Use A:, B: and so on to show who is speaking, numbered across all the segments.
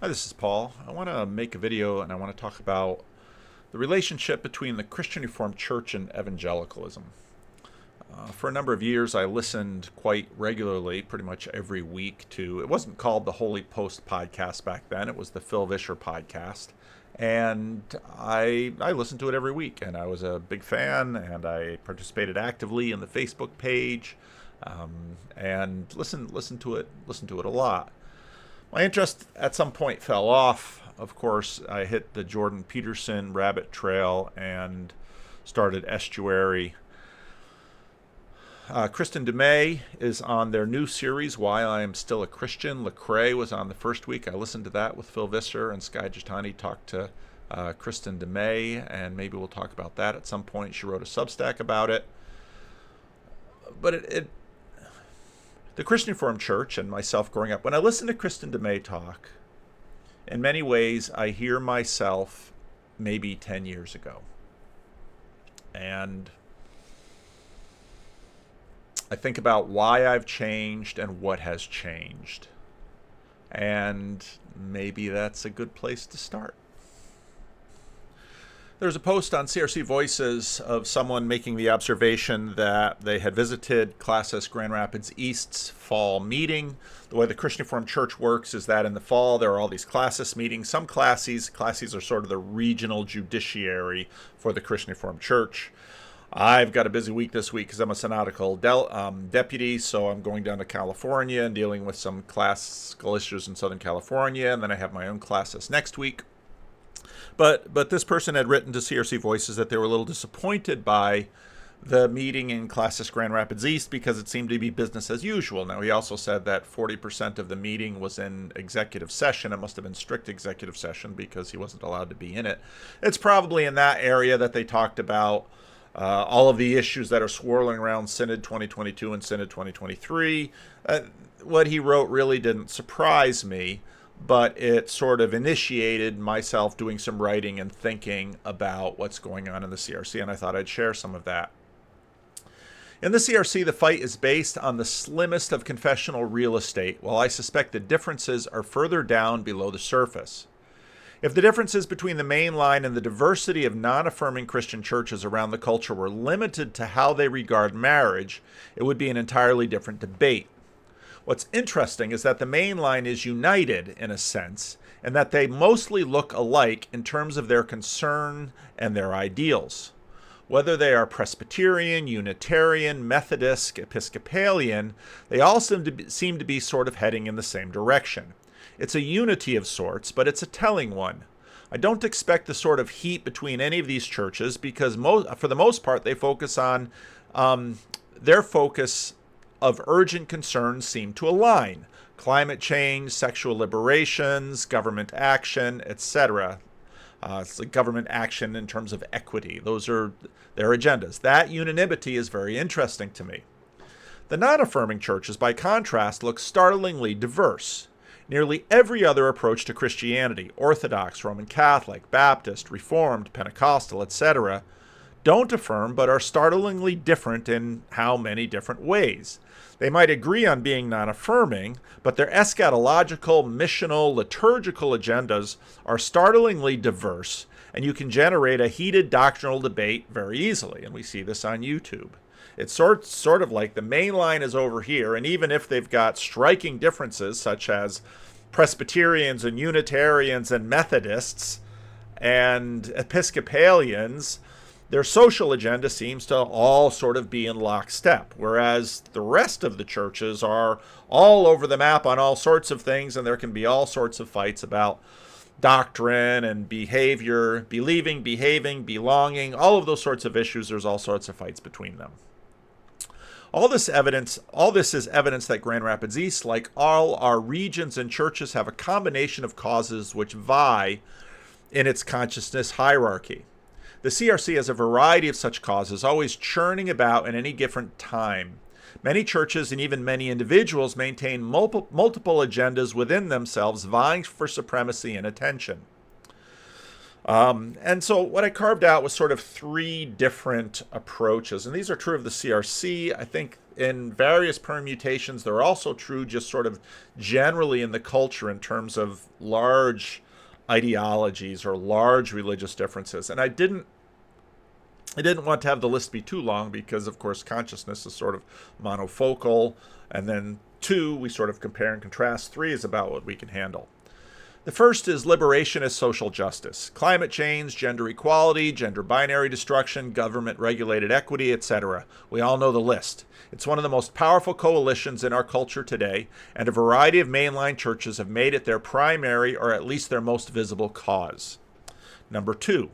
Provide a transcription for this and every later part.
A: Hi, this is Paul. I want to make a video and I want to talk about the relationship between the Christian Reformed Church and evangelicalism. For a number of years, I listened quite regularly, pretty much every week, to, it wasn't called the Holy Post podcast back then, it was the Phil Vischer podcast. And I listened to it every week, and I was a big fan, and I participated actively in the Facebook page, and listened to it a lot. My interest at some point fell off. Of course, I hit the Jordan Peterson rabbit trail and started Estuary. Kristen DeMay is on their new series, Why I Am Still a Christian. Lecrae was on the first week. I listened to that with Phil Vischer, and Skye Jitani talked to Kristen DeMay, and maybe we'll talk about that at some point. She wrote a Substack about it. But the Christian Reformed Church and myself growing up, when I listen to Kristen DeMay talk, in many ways I hear myself maybe 10 years ago. And I think about why I've changed and what has changed. And maybe that's a good place to start. There's a post on CRC Voices of someone making the observation that they had visited Classis Grand Rapids East's fall meeting. The way the Christian Reformed Church works is that in the fall there are all these Classis meetings. Some classes are sort of the regional judiciary for the Christian Reformed Church. I've got a busy week this week because I'm a synodical deputy, so I'm going down to California and dealing with some classical issues in Southern California, and then I have my own Classis next week. But this person had written to CRC Voices that they were a little disappointed by the meeting in Classis Grand Rapids East because it seemed to be business as usual. Now, he also said that 40% of the meeting was in executive session. It must have been strict executive session because he wasn't allowed to be in it. It's probably in that area that they talked about all of the issues that are swirling around Synod 2022 and Synod 2023. What he wrote really didn't surprise me, but it sort of initiated myself doing some writing and thinking about what's going on in the CRC, and I thought I'd share some of that. In the CRC, the fight is based on the slimmest of confessional real estate, while I suspect the differences are further down below the surface. If the differences between the Mainline and the diversity of non-affirming Christian churches around the culture were limited to how they regard marriage, it would be an entirely different debate. What's interesting is that the Mainline is united, in a sense, and that they mostly look alike in terms of their concern and their ideals. Whether they are Presbyterian, Unitarian, Methodist, Episcopalian, they all seem to be sort of heading in the same direction. It's a unity of sorts, but it's a telling one. I don't expect the sort of heat between any of these churches because for the most part they focus on their focus of urgent concerns seem to align. Climate change, sexual liberations, government action, etc. It's like government action in terms of equity. Those are their agendas. That unanimity is very interesting to me. The non-affirming churches, by contrast, look startlingly diverse. Nearly every other approach to Christianity, Orthodox, Roman Catholic, Baptist, Reformed, Pentecostal, etc., don't affirm but are startlingly different in how many different ways. They might agree on being non-affirming, but their eschatological, missional, liturgical agendas are startlingly diverse, and you can generate a heated doctrinal debate very easily, and we see this on YouTube. It's sort of like the Mainline is over here, and even if they've got striking differences, such as Presbyterians and Unitarians and Methodists and Episcopalians, their social agenda seems to all sort of be in lockstep, whereas the rest of the churches are all over the map on all sorts of things, and there can be all sorts of fights about doctrine and behavior, believing, behaving, belonging, all of those sorts of issues. There's all sorts of fights between them. All this is evidence that Grand Rapids East, like all our regions and churches, have a combination of causes which vie in its consciousness hierarchy. The CRC has a variety of such causes, always churning about in any given time. Many churches and even many individuals maintain multiple agendas within themselves, vying for supremacy and attention. And so what I carved out was sort of three different approaches, and these are true of the CRC. I think in various permutations. They're also true just sort of generally in the culture in terms of large ideologies or large religious differences. And I didn't want to have the list be too long because, of course, consciousness is sort of monofocal. And then 2, we sort of compare and contrast. 3 is about what we can handle. The first is liberation as social justice, climate change, gender equality, gender binary destruction, government-regulated equity, etc. We all know the list. It's one of the most powerful coalitions in our culture today, and a variety of mainline churches have made it their primary or at least their most visible cause. Number 2,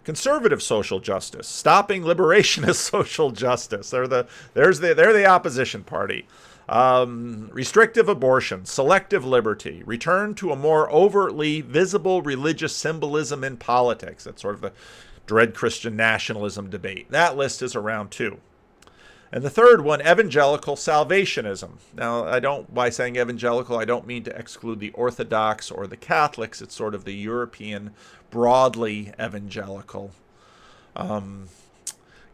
A: conservative social justice, stopping liberation as social justice. They're the opposition party. Restrictive abortion, selective liberty, return to a more overtly visible religious symbolism in politics. That's sort of the dread Christian nationalism debate. That list is around 2. And the third one, evangelical salvationism. Now, by saying evangelical, I don't mean to exclude the Orthodox or the Catholics. It's sort of the European, broadly evangelical.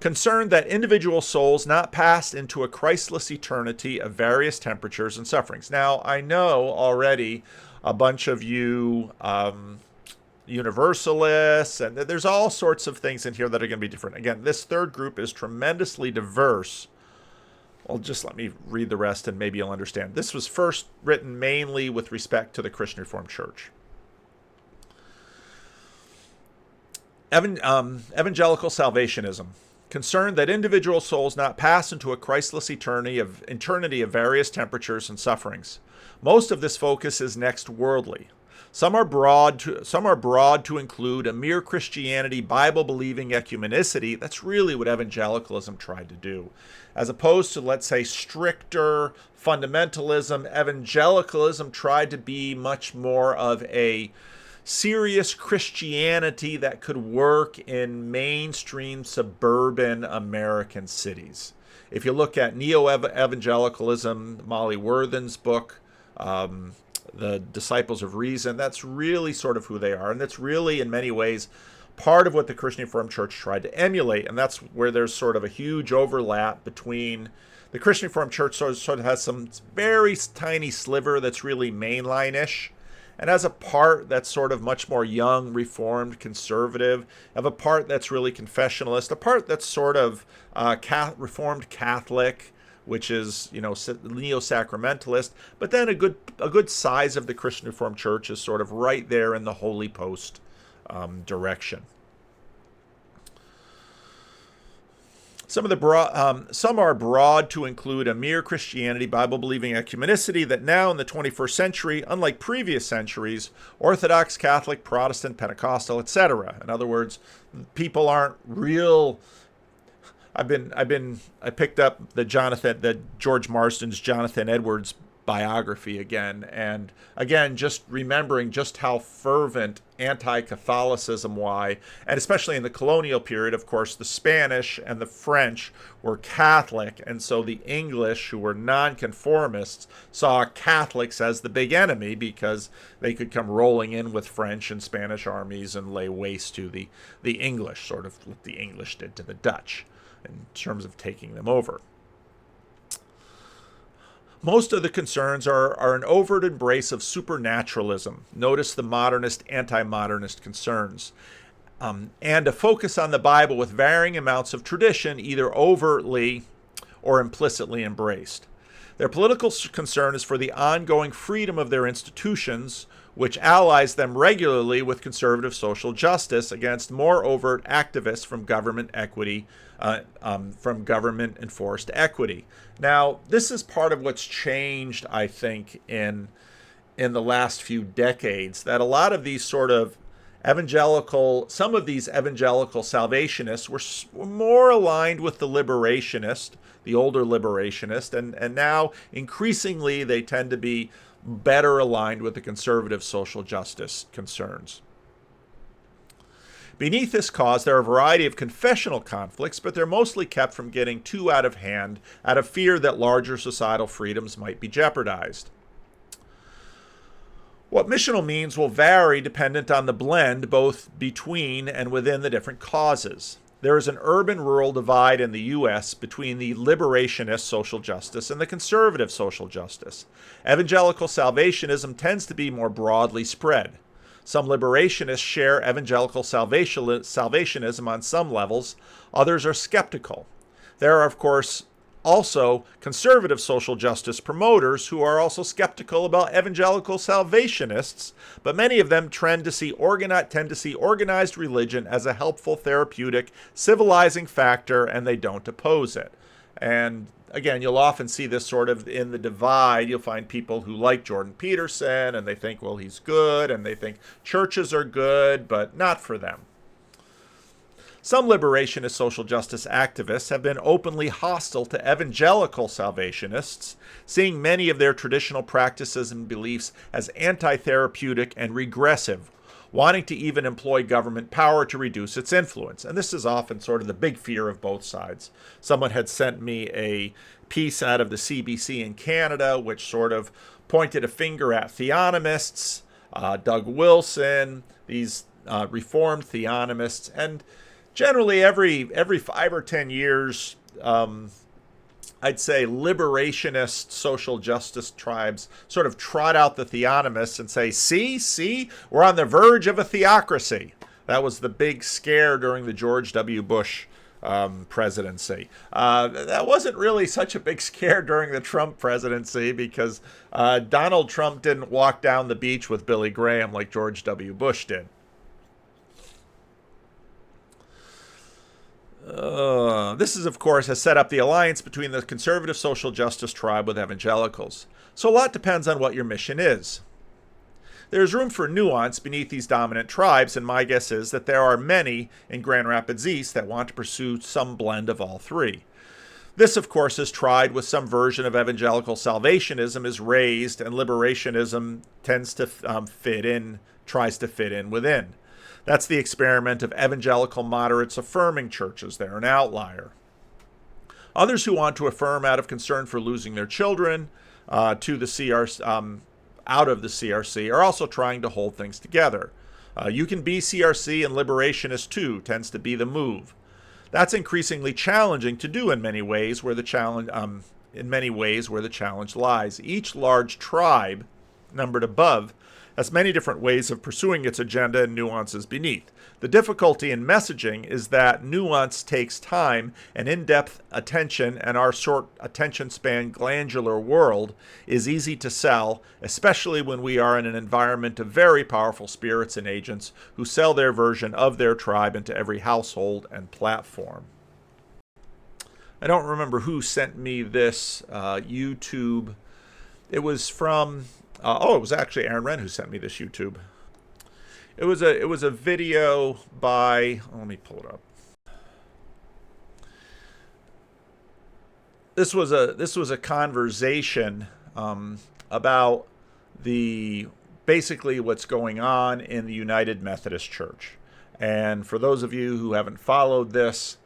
A: Concerned that individual souls not passed into a Christless eternity of various temperatures and sufferings. Now, I know already a bunch of you universalists, and there's all sorts of things in here that are going to be different. Again, this third group is tremendously diverse. Well, just let me read the rest and maybe you'll understand. This was first written mainly with respect to the Christian Reformed Church. Evangelical salvationism. Concerned that individual souls not pass into a Christless eternity of various temperatures and sufferings. Most of this focus is next worldly. Some are broad to include a mere Christianity, Bible-believing ecumenicity. That's really what evangelicalism tried to do. As opposed to, let's say, stricter fundamentalism, evangelicalism tried to be much more of a serious Christianity that could work in mainstream suburban American cities. If you look at neo-evangelicalism, Molly Worthen's book, The Disciples of Reason, that's really sort of who they are. And that's really, in many ways, part of what the Christian Reformed Church tried to emulate. And that's where there's sort of a huge overlap between the Christian Reformed Church sort of has some very tiny sliver that's really mainline-ish, and has a part that's sort of much more young, reformed, conservative, have a part that's really confessionalist, a part that's sort of reformed Catholic, which is, neo-sacramentalist, but then a good size of the Christian Reformed Church is sort of right there in the Holy Post direction. Some are broad to include a mere Christianity, Bible-believing ecumenicity that now in the 21st century, unlike previous centuries, Orthodox, Catholic, Protestant, Pentecostal, etc. In other words, people aren't real. I picked up the George Marsden's Jonathan Edwards biography again, and again, just remembering just how fervent anti-Catholicism was, and especially in the colonial period, of course, the Spanish and the French were Catholic, and so the English, who were nonconformists, saw Catholics as the big enemy because they could come rolling in with French and Spanish armies and lay waste to the English, sort of what the English did to the Dutch in terms of taking them over. Most of the concerns are an overt embrace of supernaturalism. Notice the modernist, anti-modernist concerns. And a focus on the Bible with varying amounts of tradition, either overtly or implicitly embraced. Their political concern is for the ongoing freedom of their institutions, which allies them regularly with conservative social justice against more overt activists from government equity, from government-enforced equity. Now, this is part of what's changed, I think, in the last few decades, that a lot of these sort of some of these evangelical salvationists were more aligned with the liberationist, the older liberationist, and now increasingly they tend to be better aligned with the conservative social justice concerns. Beneath this cause, there are a variety of confessional conflicts, but they're mostly kept from getting too out of hand out of fear that larger societal freedoms might be jeopardized. What missional means will vary dependent on the blend both between and within the different causes. there is an urban-rural divide in the U.S. between the liberationist social justice and the conservative social justice. Evangelical salvationism tends to be more broadly spread. Some liberationists share evangelical salvationism on some levels. Others are skeptical. There are, of course, also conservative social justice promoters who are also skeptical about evangelical salvationists, but many of them tend to see organized religion as a helpful, therapeutic, civilizing factor, and they don't oppose it. And again, you'll often see this sort of in the divide. You'll find people who like Jordan Peterson, and they think, well, he's good, and they think churches are good, but not for them. Some liberationist social justice activists have been openly hostile to evangelical salvationists, seeing many of their traditional practices and beliefs as anti-therapeutic and regressive, wanting to even employ government power to reduce its influence. And this is often sort of the big fear of both sides. Someone had sent me a piece out of the CBC in Canada, which sort of pointed a finger at theonomists, Doug Wilson, these reformed theonomists, and generally, every 5 or 10 years, I'd say liberationist social justice tribes sort of trot out the theonomists and say, see, we're on the verge of a theocracy. That was the big scare during the George W. Bush presidency. That wasn't really such a big scare during the Trump presidency because Donald Trump didn't walk down the beach with Billy Graham like George W. Bush did. This is, of course, has set up the alliance between the conservative social justice tribe with evangelicals. So a lot depends on what your mission is. There's room for nuance beneath these dominant tribes, and my guess is that there are many in Grand Rapids East that want to pursue some blend of all three. This, of course, is tried with some version of evangelical salvationism is raised, and liberationism tends to tries to fit in within. That's the experiment of evangelical moderates affirming churches. They're an outlier. Others who want to affirm out of concern for losing their children to the CRC, out of the CRC, are also trying to hold things together. You can be CRC and liberationist too, tends to be the move. That's increasingly challenging to do in many ways where the challenge lies. Each large tribe, numbered above, has many different ways of pursuing its agenda and nuances beneath. The difficulty in messaging is that nuance takes time and in-depth attention, and our short attention span glandular world is easy to sell, especially when we are in an environment of very powerful spirits and agents who sell their version of their tribe into every household and platform. I don't remember who sent me this YouTube. It was from it was actually Aaron Wren who sent me this YouTube. It was a video by, let me pull it up. This was a conversation about basically what's going on in the United Methodist Church. And for those of you who haven't followed this,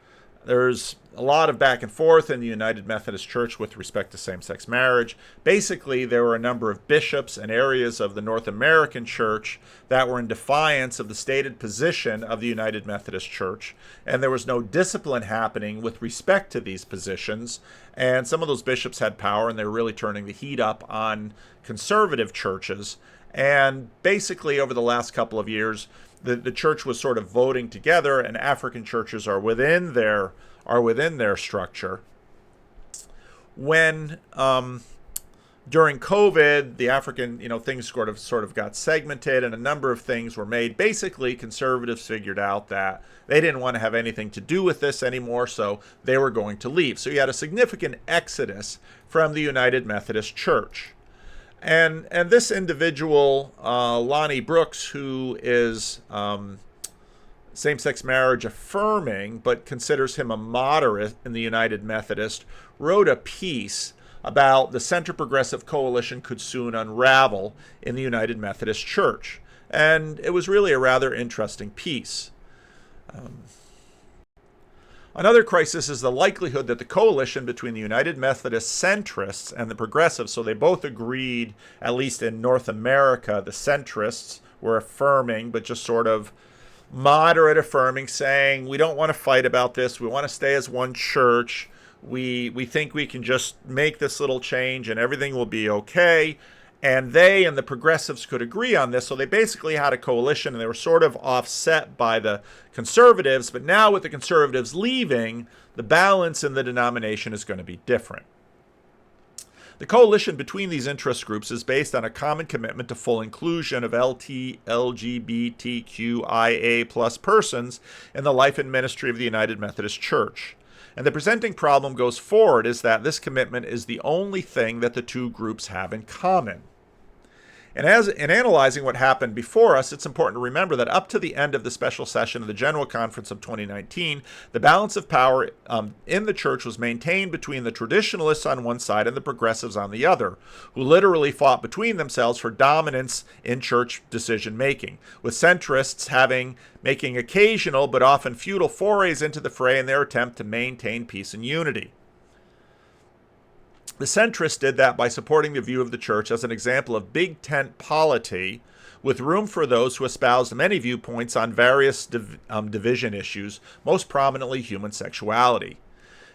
A: there's a lot of back and forth in the United Methodist Church with respect to same-sex marriage. Basically, there were a number of bishops and areas of the North American Church that were in defiance of the stated position of the United Methodist Church, and there was no discipline happening with respect to these positions. And some of those bishops had power, and they were really turning the heat up on conservative churches. And basically, over the last couple of years, the church was sort of voting together, and African churches are within their structure. When during COVID, the African things sort of got segmented, and a number of things were made. Basically, conservatives figured out that they didn't want to have anything to do with this anymore, so they were going to leave. So you had a significant exodus from the United Methodist Church. And this individual, Lonnie Brooks, who is same-sex marriage affirming, but considers him a moderate in the United Methodist, wrote a piece about the Center Progressive Coalition could soon unravel in the United Methodist Church. And it was really a rather interesting piece. Another crisis is the likelihood that the coalition between the United Methodist centrists and the progressives, so they both agreed, at least in North America, the centrists were affirming, but just sort of moderate affirming, saying, we don't want to fight about this. We want to stay as one church. We think we can just make this little change and everything will be okay. And they and the progressives could agree on this. So they basically had a coalition, and they were sort of offset by the conservatives. But now with the conservatives leaving, the balance in the denomination is going to be different. The coalition between these interest groups is based on a common commitment to full inclusion of LGBTQIA plus persons in the life and ministry of the United Methodist Church. And the presenting problem goes forward is that this commitment is the only thing that the two groups have in common. And as in analyzing what happened before us, it's important to remember that up to the end of the special session of the General Conference of 2019, the balance of power in the church was maintained between the traditionalists on one side and the progressives on the other, who literally fought between themselves for dominance in church decision-making, with centrists making occasional but often futile forays into the fray in their attempt to maintain peace and unity. The centrists did that by supporting the view of the church as an example of big tent polity, with room for those who espoused many viewpoints on various division issues, most prominently human sexuality.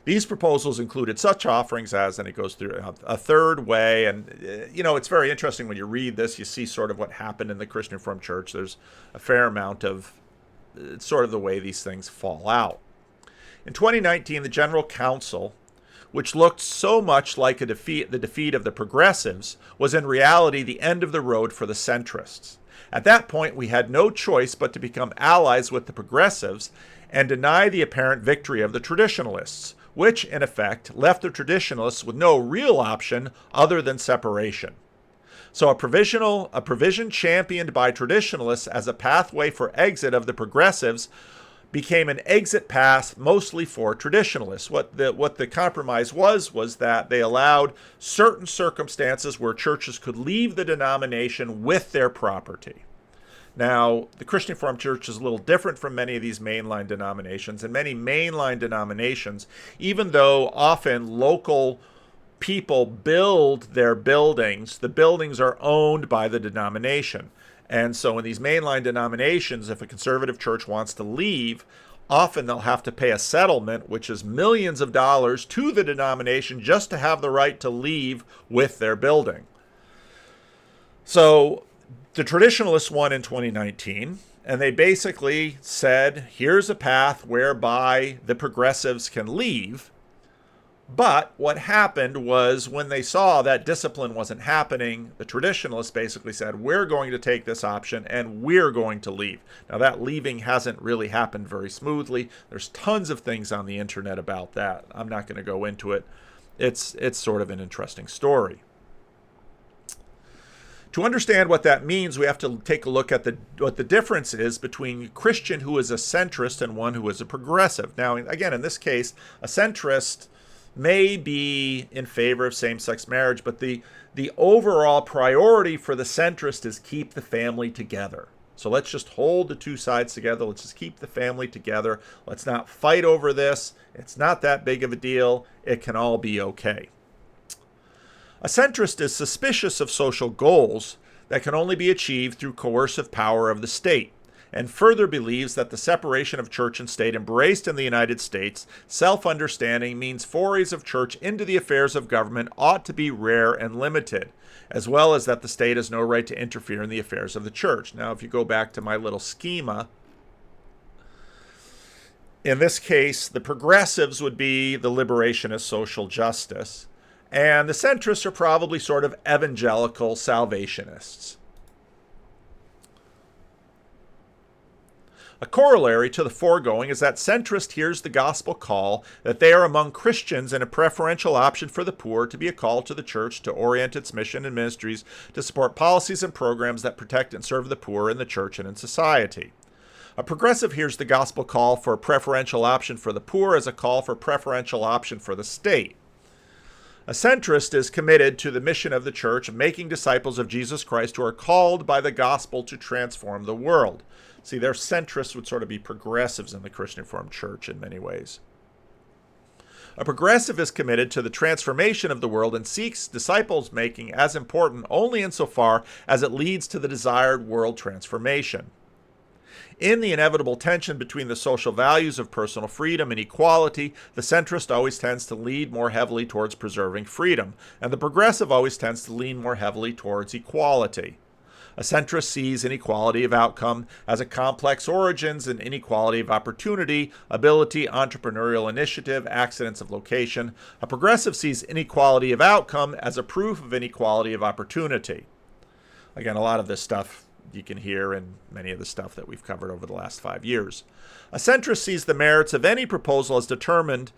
A: These proposals included such offerings as, and it goes through a third way, and it's very interesting when you read this, you see sort of what happened in the Christian Reformed Church. There's a fair amount of sort of the way these things fall out. In 2019, the General Council, which looked so much like the defeat of the progressives, was in reality the end of the road for the centrists. At that point, we had no choice but to become allies with the progressives and deny the apparent victory of the traditionalists, which, in effect, left the traditionalists with no real option other than separation. So a provision championed by traditionalists as a pathway for exit of the progressives became an exit path mostly for traditionalists. What the compromise was that they allowed certain circumstances where churches could leave the denomination with their property. Now, the Christian Reformed Church is a little different from many of these mainline denominations, and many mainline denominations, even though often local people build their buildings, the buildings are owned by the denomination. And so in these mainline denominations, if a conservative church wants to leave, often they'll have to pay a settlement, which is millions of dollars, to the denomination just to have the right to leave with their building. So the traditionalists won in 2019, and they basically said, here's a path whereby the progressives can leave. But what happened was when they saw that discipline wasn't happening, the traditionalists basically said, we're going to take this option and we're going to leave. Now, that leaving hasn't really happened very smoothly. There's tons of things on the internet about that. I'm not going to go into it. It's sort of an interesting story. To understand what that means, we have to take a look at what the difference is between a Christian who is a centrist and one who is a progressive. Now, again, in this case, a centrist may be in favor of same-sex marriage, but the overall priority for the centrist is keep the family together. So let's just hold the two sides together. Let's just keep the family together. Let's not fight over this. It's not that big of a deal. It can all be okay. A centrist is suspicious of social goals that can only be achieved through coercive power of the state, and further believes that the separation of church and state embraced in the United States, self-understanding means forays of church into the affairs of government ought to be rare and limited, as well as that the state has no right to interfere in the affairs of the church. Now, if you go back to my little schema, in this case, the progressives would be the liberationist social justice, and the centrists are probably sort of evangelical salvationists. A corollary to the foregoing is that centrist hears the gospel call that they are among Christians and a preferential option for the poor to be a call to the church to orient its mission and ministries to support policies and programs that protect and serve the poor in the church and in society. A progressive hears the gospel call for a preferential option for the poor as a call for preferential option for the state. A centrist is committed to the mission of the church of making disciples of Jesus Christ who are called by the gospel to transform the world. See, their centrists would sort of be progressives in the Christian Reformed Church in many ways. A progressive is committed to the transformation of the world and seeks disciples making as important only insofar as it leads to the desired world transformation. In the inevitable tension between the social values of personal freedom and equality, the centrist always tends to lean more heavily towards preserving freedom, and the progressive always tends to lean more heavily towards equality. A centrist sees inequality of outcome as a complex origins and inequality of opportunity, ability, entrepreneurial initiative, accidents of location. A progressive sees inequality of outcome as a proof of inequality of opportunity. Again, a lot of this stuff you can hear in many of the stuff that we've covered over the last 5 years. A centrist sees the merits of any proposal as determinative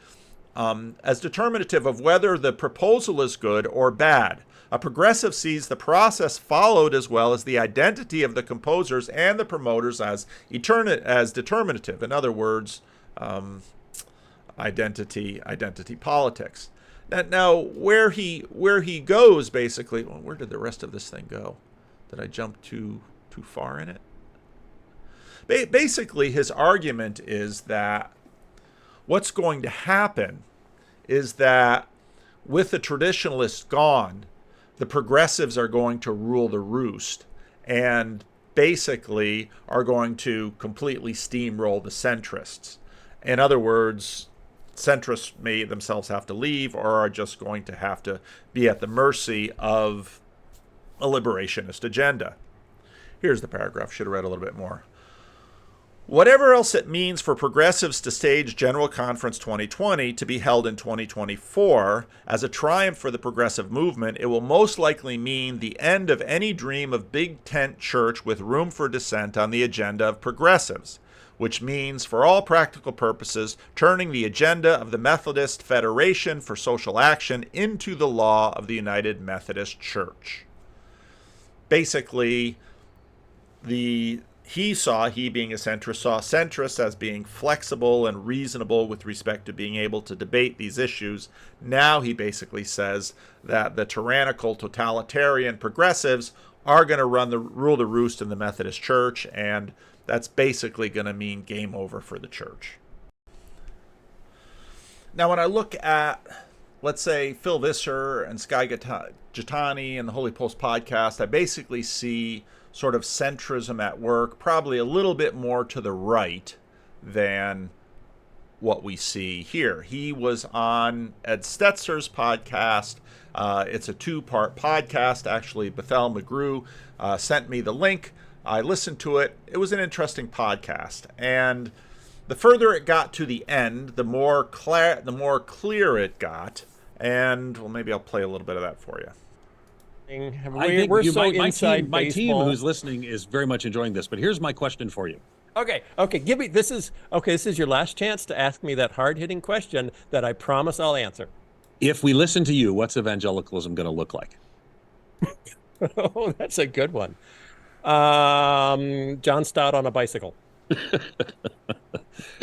A: of whether the proposal is good or bad. A progressive sees the process followed as well as the identity of the composers and the promoters as determinative. In other words, identity politics. Now, where he goes basically. Well, where did the rest of this thing go? Did I jump too far in it? Basically, his argument is that what's going to happen is that with the traditionalists gone, the progressives are going to rule the roost and basically are going to completely steamroll the centrists. In other words, centrists may themselves have to leave or are just going to have to be at the mercy of a liberationist agenda. Here's the paragraph. Should have read a little bit more. Whatever else it means for progressives to stage General Conference 2020 to be held in 2024 as a triumph for the progressive movement, it will most likely mean the end of any dream of big tent church with room for dissent on the agenda of progressives, which means, for all practical purposes, turning the agenda of the Methodist Federation for Social Action into the law of the United Methodist Church. Basically, he being a centrist, saw centrists as being flexible and reasonable with respect to being able to debate these issues. Now he basically says that the tyrannical, totalitarian progressives are going to rule the roost in the Methodist Church, and that's basically going to mean game over for the church. Now, when I look at, let's say, Phil Visser and Skye Jitani and the Holy Post podcast, I basically see sort of centrism at work, probably a little bit more to the right than what we see here. He was on Ed Stetzer's podcast. It's a 2-part podcast. Actually, Bethel McGrew sent me the link. I listened to it. It was an interesting podcast. And the further it got to the end, the more clear it got. And, well, maybe I'll play a little bit of that for you.
B: My team who's listening is very much enjoying this, but here's my question for you.
C: Okay. This is your last chance to ask me that hard-hitting question that I promise I'll answer.
B: If we listen to you, what's evangelicalism going to look like?
C: Oh, that's a good one. John Stott on a bicycle.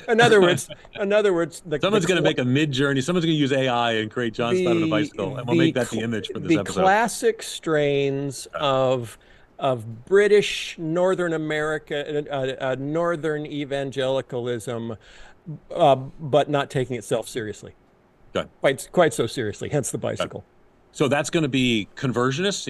C: In other words,
B: someone's going to make a mid-journey. Someone's going to use AI and create John Stott on a bicycle, and we'll make that the image for this episode.
C: The classic strains of British Northern America, Northern evangelicalism, but not taking itself seriously.
B: Good.
C: Quite so seriously. Hence the bicycle.
B: Good. So that's going to be conversionist.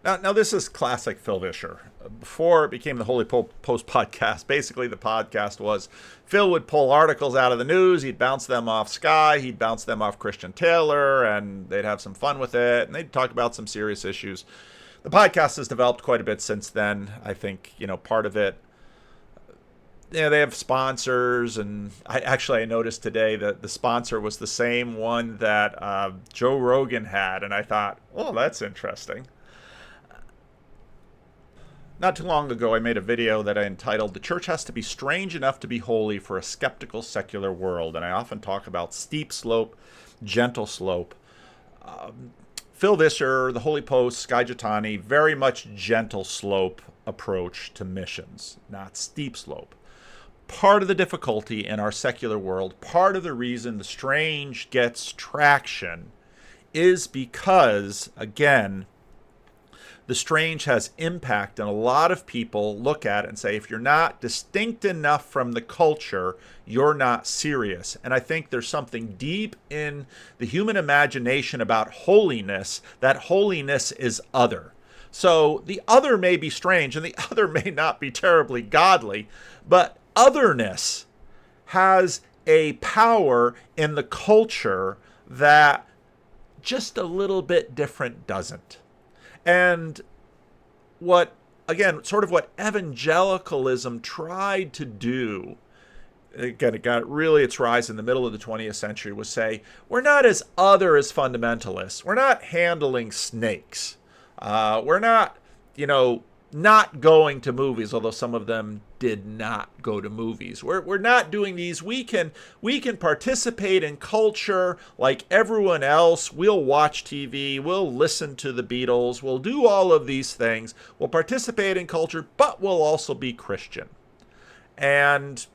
A: Now this is classic Phil Visser. Before it became the Holy Post podcast, basically the podcast was Phil would pull articles out of the news, he'd bounce them off Skye, he'd bounce them off Christian Taylor, and they'd have some fun with it, and they'd talk about some serious issues. The podcast has developed quite a bit since then. I think, part of it, they have sponsors, and I noticed today that the sponsor was the same one that Joe Rogan had, and I thought, oh, that's interesting. Not too long ago, I made a video that I entitled, "The Church Has to Be Strange Enough to Be Holy for a Skeptical Secular World." And I often talk about steep slope, gentle slope. Phil Visser, the Holy Post, Skye Jitani, very much gentle slope approach to missions, not steep slope. Part of the difficulty in our secular world, part of the reason the strange gets traction is because, again, the strange has impact, and a lot of people look at it and say, if you're not distinct enough from the culture, you're not serious. And I think there's something deep in the human imagination about holiness, that holiness is other. So the other may be strange and the other may not be terribly godly, but otherness has a power in the culture that just a little bit different doesn't. And what, again, sort of what evangelicalism tried to do, again, it got really its rise in the middle of the 20th century, was say, we're not as other as fundamentalists. We're not handling snakes. We're not, not going to movies, although some of them did not go to movies. We're not doing these. We can participate in culture like everyone else. We'll watch TV. We'll listen to the Beatles. We'll do all of these things. We'll participate in culture, but we'll also be Christian. And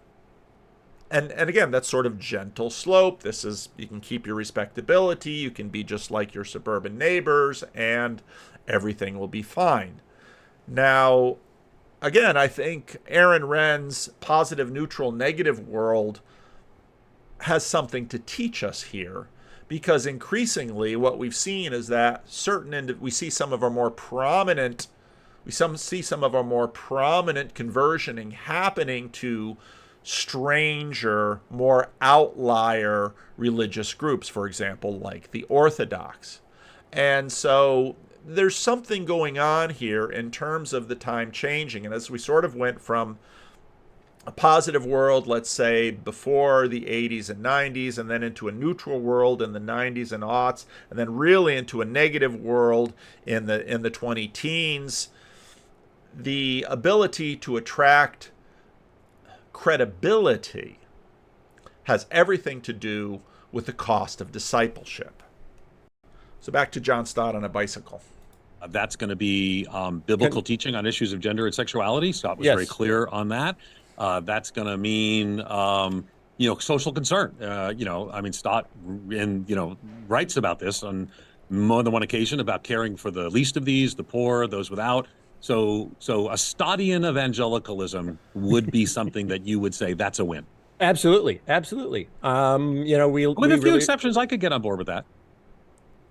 A: again, that's sort of gentle slope. This is, you can keep your respectability. You can be just like your suburban neighbors, and everything will be fine. Now, again, I think Aaron Renn's positive, neutral, negative world has something to teach us here, because increasingly what we've seen is that we see some of our more prominent conversioning happening to stranger, more outlier religious groups, for example, like the Orthodox. And so there's something going on here in terms of the time changing. And as we sort of went from a positive world, let's say before the 80s and 90s, and then into a neutral world in the 90s and aughts, and then really into a negative world in the 20 teens, the ability to attract credibility has everything to do with the cost of discipleship. So back to John Stott on a bicycle.
B: That's going to be biblical teaching on issues of gender and sexuality. Scott was
C: Yes.
B: very clear on that. That's going to mean, social concern. Stott writes about this on more than one occasion about caring for the least of these, the poor, those without. So a Stottian evangelicalism would be something that you would say that's a win.
C: Absolutely.
B: With a few exceptions, I could get on board with that.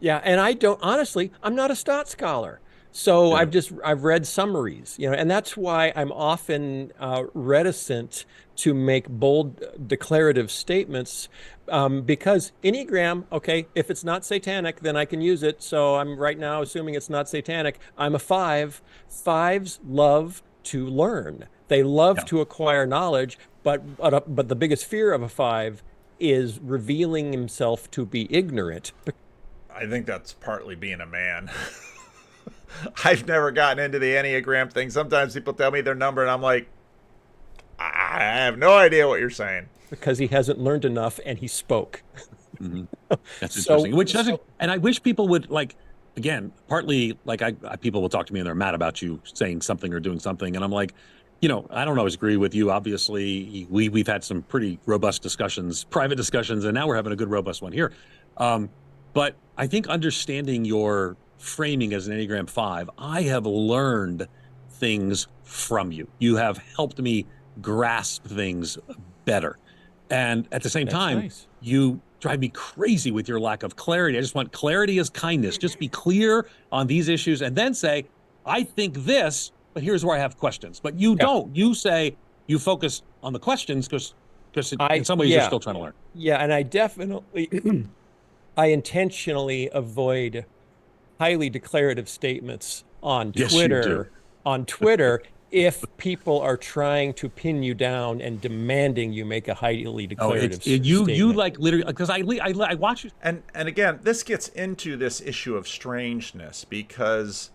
C: Yeah, and I'm not a Stott scholar. So
B: Yeah.
C: I've read summaries, and that's why I'm often reticent to make bold declarative statements, because Enneagram, okay, if it's not satanic, then I can use it. So I'm right now assuming it's not satanic. I'm a 5. 5s love to learn. They love to acquire knowledge, but the biggest fear of a 5 is revealing himself to be ignorant.
A: I think that's partly being a man. I've never gotten into the Enneagram thing. Sometimes people tell me their number and I'm like, I have no idea what you're saying.
C: Because he hasn't learned enough and he spoke.
B: Mm-hmm. That's interesting. And I wish people would, again, partly people will talk to me and they're mad about you saying something or doing something. And I'm like, I don't always agree with you. Obviously, we've had some pretty robust discussions, private discussions, and now we're having a good, robust one here. But I think understanding your framing as an Enneagram 5, I have learned things from you. You have helped me grasp things better. And at the same time, you drive me crazy with your lack of clarity. I just want clarity as kindness. Just be clear on these issues and then say, I think this, but here's where I have questions. But you don't. You say you focus on the questions because in some ways you're still trying to learn.
C: Yeah, and I definitely, I intentionally avoid highly declarative statements on Twitter. On Twitter, if people are trying to pin you down and demanding you make a highly declarative statement.
B: You like literally, because I watch you.
A: And again, this gets into this issue of strangeness, because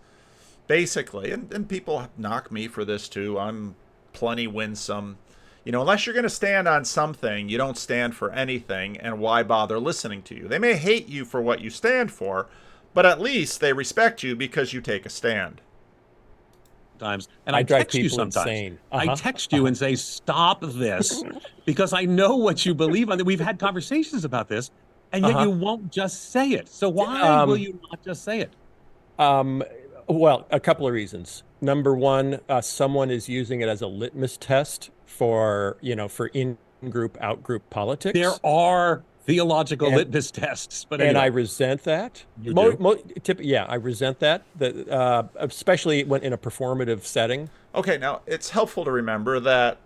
A: basically, and people knock me for this too, I'm plenty winsome. Unless you're going to stand on something, you don't stand for anything, and why bother listening to you? They may hate you for what you stand for, but at least they respect you because you take a stand.
B: And I text you sometimes. Insane. I text you and say, stop this, because I know what you believe on. We've had conversations about this, and yet you won't just say it. So why will you not just say it?
C: Well, a couple of reasons. Number one, someone is using it as a litmus test for in-group, out-group politics.
B: There are theological litmus tests. But
C: and
B: anyway,
C: I resent that.
B: You do?
C: Yeah, I resent that. Especially when in a performative setting.
A: Okay, now it's helpful to remember that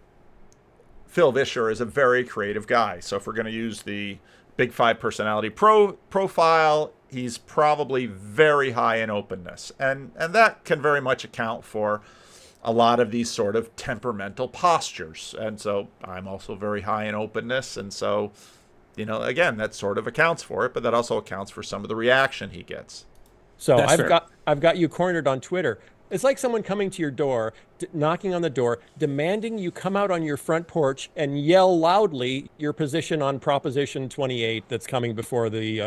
A: Phil Vischer is a very creative guy. So if we're going to use the Big Five personality profile, he's probably very high in openness. And that can very much account for a lot of these sort of temperamental postures. And so I'm also very high in openness. And so, again, that sort of accounts for it, but that also accounts for some of the reaction he gets.
C: So
B: That's fair.
C: I've got you cornered on Twitter. It's like someone coming to your door, knocking on the door, demanding you come out on your front porch and yell loudly your position on Proposition 28 that's coming before the,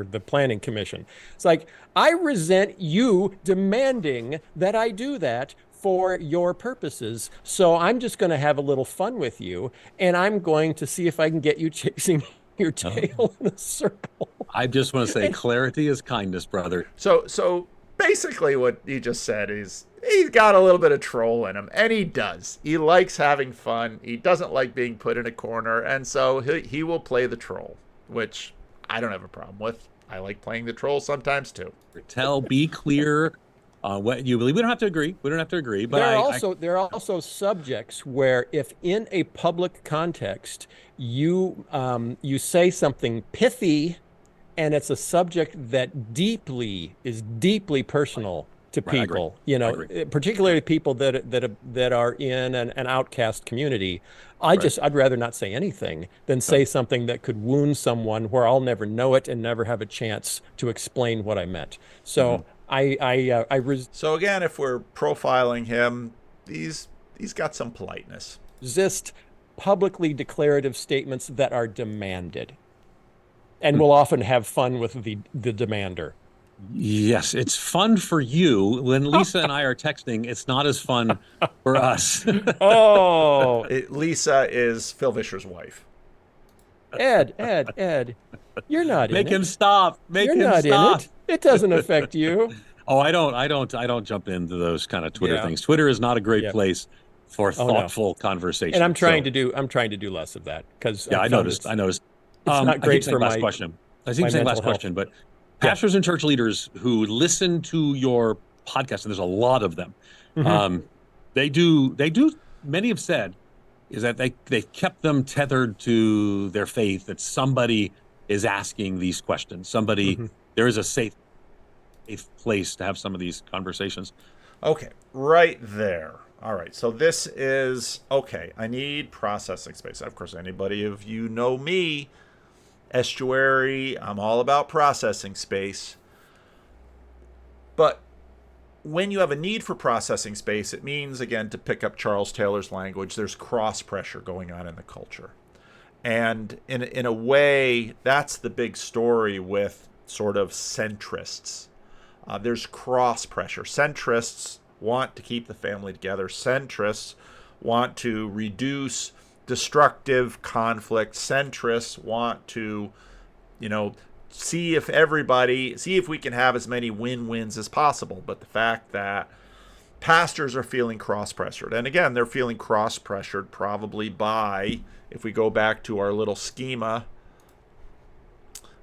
C: the Planning Commission. It's like, I resent you demanding that I do that for your purposes. So I'm just going to have a little fun with you, and I'm going to see if I can get you chasing your tail in a circle.
B: I just want to say clarity is kindness, brother.
A: So basically what he just said is he's got a little bit of troll in him, and he does. He likes having fun. He doesn't like being put in a corner, and so he will play the troll, which I don't have a problem with. I like playing the troll sometimes too.
B: Be clear on what you believe. We don't have to agree. But
C: there are also subjects where, if in a public context you say something pithy, and it's a subject that is deeply personal to people, particularly people that are in an outcast community. I'd rather not say anything than say something that could wound someone where I'll never know it and never have a chance to explain what I meant. So
A: So again, if we're profiling him, he's got some politeness.
C: Resist publicly declarative statements that are demanded. And we'll often have fun with the demander.
B: Yes, it's fun for you. When Lisa and I are texting, it's not as fun for us.
A: Lisa is Phil Vischer's wife.
C: Ed, you're not in it.
B: Make him stop.
C: You're not in it. It doesn't affect you.
B: Oh, I don't jump into those kind of Twitter things. Twitter is not a great place for thoughtful conversation.
C: And I'm trying to do less of that because
B: I noticed.
C: It's not great for my
B: last question. I think saying last question, but pastors and church leaders who listen to your podcast, and there's a lot of them, they do. Many have said is that they kept them tethered to their faith. That somebody is asking these questions. There is a safe place to have some of these conversations.
A: Okay, right there. All right, so this is okay. I need processing space. Of course, anybody of you know me. Estuary, I'm all about processing space. But when you have a need for processing space, it means, again, to pick up Charles Taylor's language, there's cross pressure going on in the culture. And in a way, that's the big story with sort of centrists. There's cross pressure. Centrists want to keep the family together. Centrists want to reduce destructive conflict. Centrists want to, see if we can have as many win-wins as possible. But the fact that pastors are feeling cross-pressured, and again, they're feeling cross-pressured probably by, if we go back to our little schema,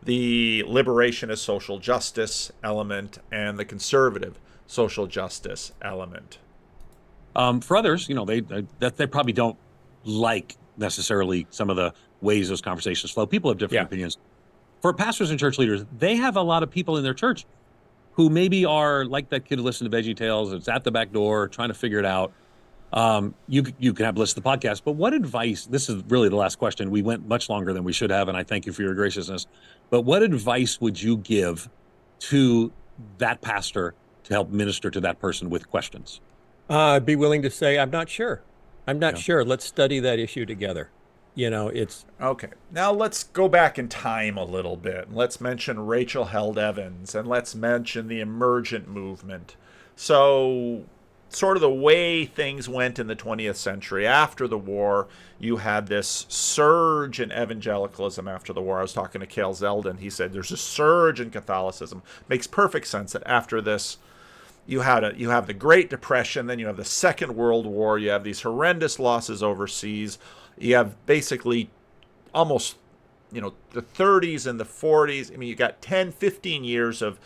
A: the liberationist social justice element and the conservative social justice element.
B: For others, they probably don't like necessarily some of the ways those conversations flow. People have different opinions. For pastors and church leaders, they have a lot of people in their church who maybe are like that kid who listened to Veggie Tales. It's at the back door trying to figure it out. You can have listened to the podcast, but what advice, this is really the last question. We went much longer than we should have, and I thank you for your graciousness. But what advice would you give to that pastor to help minister to that person with questions?
C: I'd be willing to say, I'm not sure. Sure. Let's study that issue together. It's
A: okay. Now let's go back in time a little bit. Let's mention Rachel Held Evans, and let's mention the Emergent Movement. So, sort of the way things went in the 20th century after the war, you had this surge in evangelicalism after the war. I was talking to Cale Zeldin. He said there's a surge in Catholicism. Makes perfect sense that after this, you have the Great Depression, then you have the Second World War, you have these horrendous losses overseas, you have basically almost the 30s and the 40s. I mean, you got 10, 15 years of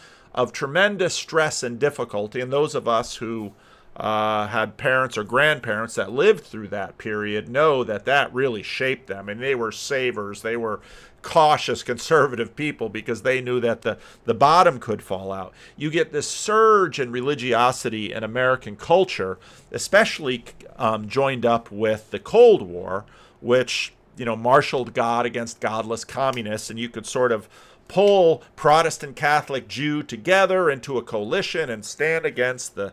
A: tremendous stress and difficulty. And those of us who had parents or grandparents that lived through that period know that really shaped them. And they were savers. They were cautious, conservative people because they knew that the bottom could fall out. You get this surge in religiosity in American culture, especially joined up with the Cold War, which, marshaled God against godless communists, and you could sort of pull Protestant, Catholic, Jew together into a coalition and stand against the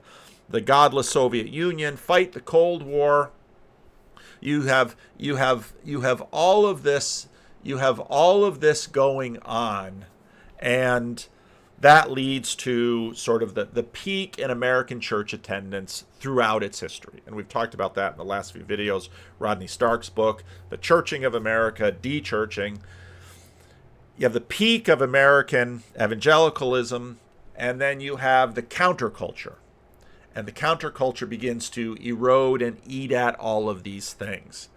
A: godless Soviet Union, fight the Cold War. You have all of this. You have all of this going on, and that leads to sort of the peak in American church attendance throughout its history. And we've talked about that in the last few videos. Rodney Stark's book, The Churching of America, De-Churching. You have the peak of American evangelicalism, and then you have the counterculture. And the counterculture begins to erode and eat at all of these things.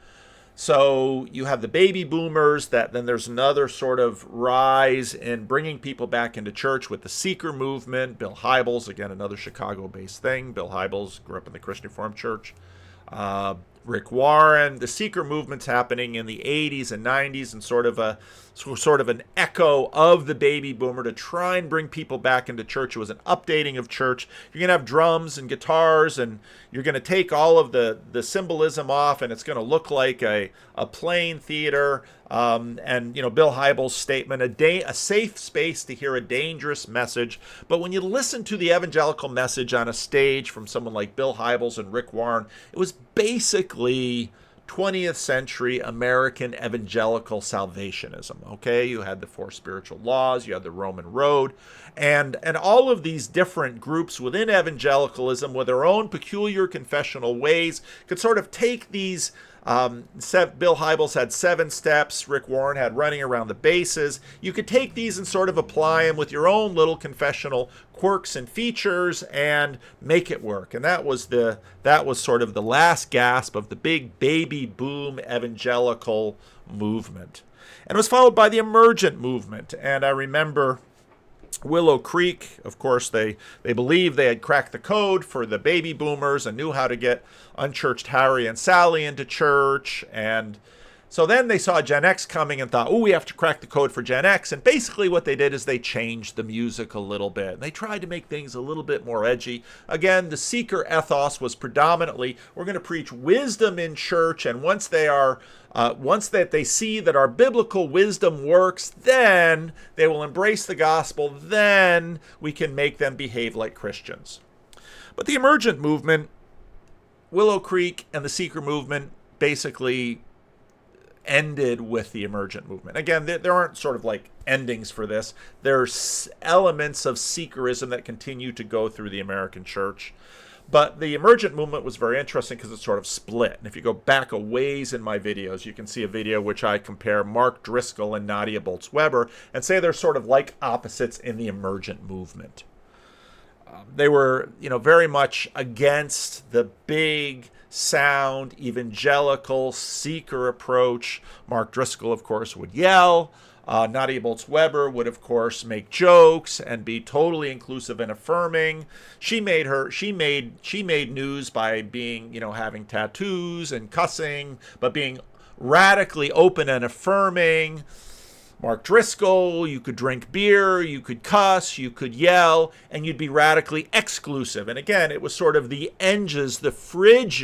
A: So you have the baby boomers, that then there's another sort of rise in bringing people back into church with the seeker movement. Bill Hybels, again, another Chicago-based thing. Bill Hybels grew up in the Christian Reformed Church. Rick Warren. The seeker movement's happening in the 80s and 90s, and sort of an echo of the baby boomer to try and bring people back into church. It was an updating of church. You're going to have drums and guitars, and you're going to take all of the symbolism off, and it's going to look like a plain theater. And Bill Hybels' statement, a safe space to hear a dangerous message. But when you listen to the evangelical message on a stage from someone like Bill Hybels and Rick Warren, it was basically 20th century American evangelical salvationism. Okay, you had the 4 spiritual laws, you had the Roman road, and all of these different groups within evangelicalism with their own peculiar confessional ways could sort of take these. Bill Hybels had 7 steps. Rick Warren had running around the bases. You could take these and sort of apply them with your own little confessional quirks and features and make it work. And that was sort of the last gasp of the big baby boom evangelical movement. And it was followed by the Emergent Movement. And I remember Willow Creek, of course, they believed they had cracked the code for the baby boomers and knew how to get unchurched Harry and Sally into church. And so then they saw Gen X coming and thought, we have to crack the code for Gen X. And basically what they did is they changed the music a little bit. They tried to make things a little bit more edgy. Again, the seeker ethos was predominantly, we're going to preach wisdom in church, and once that they see that our biblical wisdom works, then they will embrace the gospel. Then we can make them behave like Christians. But the Emergent Movement, Willow Creek, and the seeker movement basically ended with the Emergent Movement. Again, there aren't sort of like endings for this. There's elements of seekerism that continue to go through the American church. But the Emergent Movement was very interesting because it's sort of split. And if you go back a ways in my videos, you can see a video which I compare Mark Driscoll and Nadia Bolz-Weber and say they're sort of like opposites in the Emergent Movement. They were, very much against the big sound, evangelical, seeker approach. Mark Driscoll, of course, would yell. Nadia Bolz-Weber would, of course, make jokes and be totally inclusive and affirming. She made news by being, having tattoos and cussing, but being radically open and affirming. Mark Driscoll, you could drink beer, you could cuss, you could yell, and you'd be radically exclusive. And again, it was sort of the edges, the fringes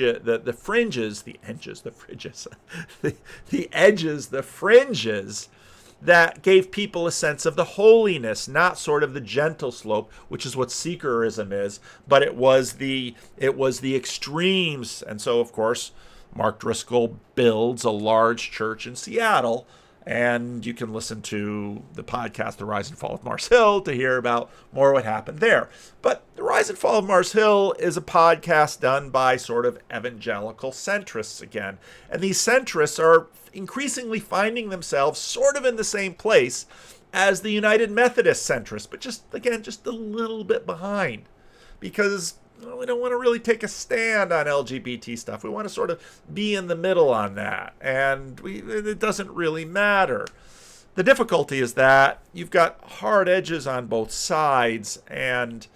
A: that gave people a sense of the holiness, not sort of the gentle slope, which is what seekerism is, but it was the extremes. And so, of course, Mark Driscoll builds a large church in Seattle, and you can listen to the podcast, The Rise and Fall of Mars Hill, to hear about more what happened there. But The Rise and Fall of Mars Hill is a podcast done by sort of evangelical centrists again. And these centrists are increasingly finding themselves sort of in the same place as the United Methodist centrists, but just a little bit behind, because we don't want to really take a stand on LGBT stuff. We want to sort of be in the middle on that, and it doesn't really matter. The difficulty is that you've got hard edges on both sides, and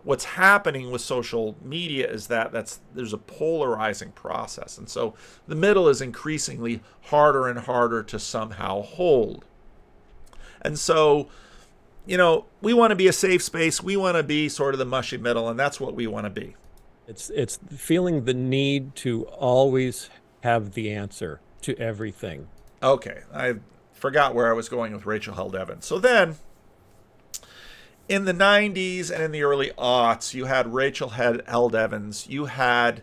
A: what's happening with social media is that there's a polarizing process. And so the middle is increasingly harder and harder to somehow hold. And so, we want to be a safe space. We want to be sort of the mushy middle, and that's what we want to be.
C: It's feeling the need to always have the answer to everything.
A: Okay, I forgot where I was going with Rachel Held Evans. So then, in the 90s and in the early aughts, you had Rachel Held Evans. You had